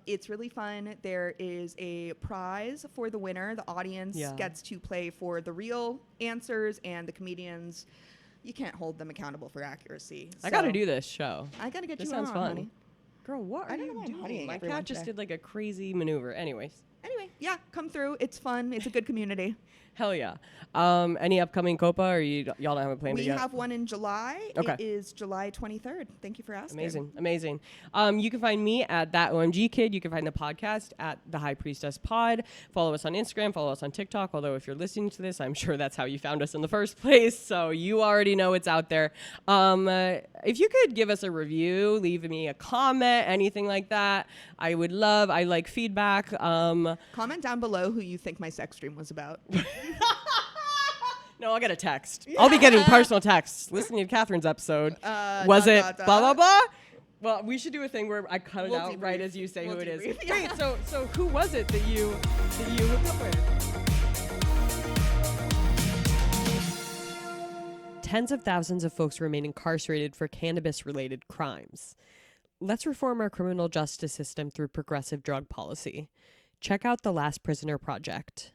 It's really fun. There is a prize for the winner. The audience gets to play for the real answers, and the comedians, you can't hold them accountable for accuracy. I got to do this show. I got to get this you sounds on, fun. honey. Girl, what are you doing? My cat just did like a crazy maneuver. Anyway, yeah, come through. It's fun. It's a good community. Hell yeah. Any upcoming Copa, or y'all don't have a plan yet? We have one in July. Okay. It is July 23rd. Thank you for asking. Amazing. You can find me at That OMG Kid. You can find the podcast at The High Priestess Pod. Follow us on Instagram. Follow us on TikTok. Although if you're listening to this, I'm sure that's how you found us in the first place. So you already know it's out there. If you could give us a review, leave me a comment, anything like that, I like feedback. Comment down below who you think my sex dream was about. No, I'll get a text. I'll be getting personal texts. Listening to Catherine's episode. Was it blah, blah, blah? Well, we should do a thing where I cut it out right as you say who it is. Wait, so who was it that you hooked up with? Tens of thousands of folks remain incarcerated for cannabis-related crimes. Let's reform our criminal justice system through progressive drug policy. Check out the Last Prisoner Project.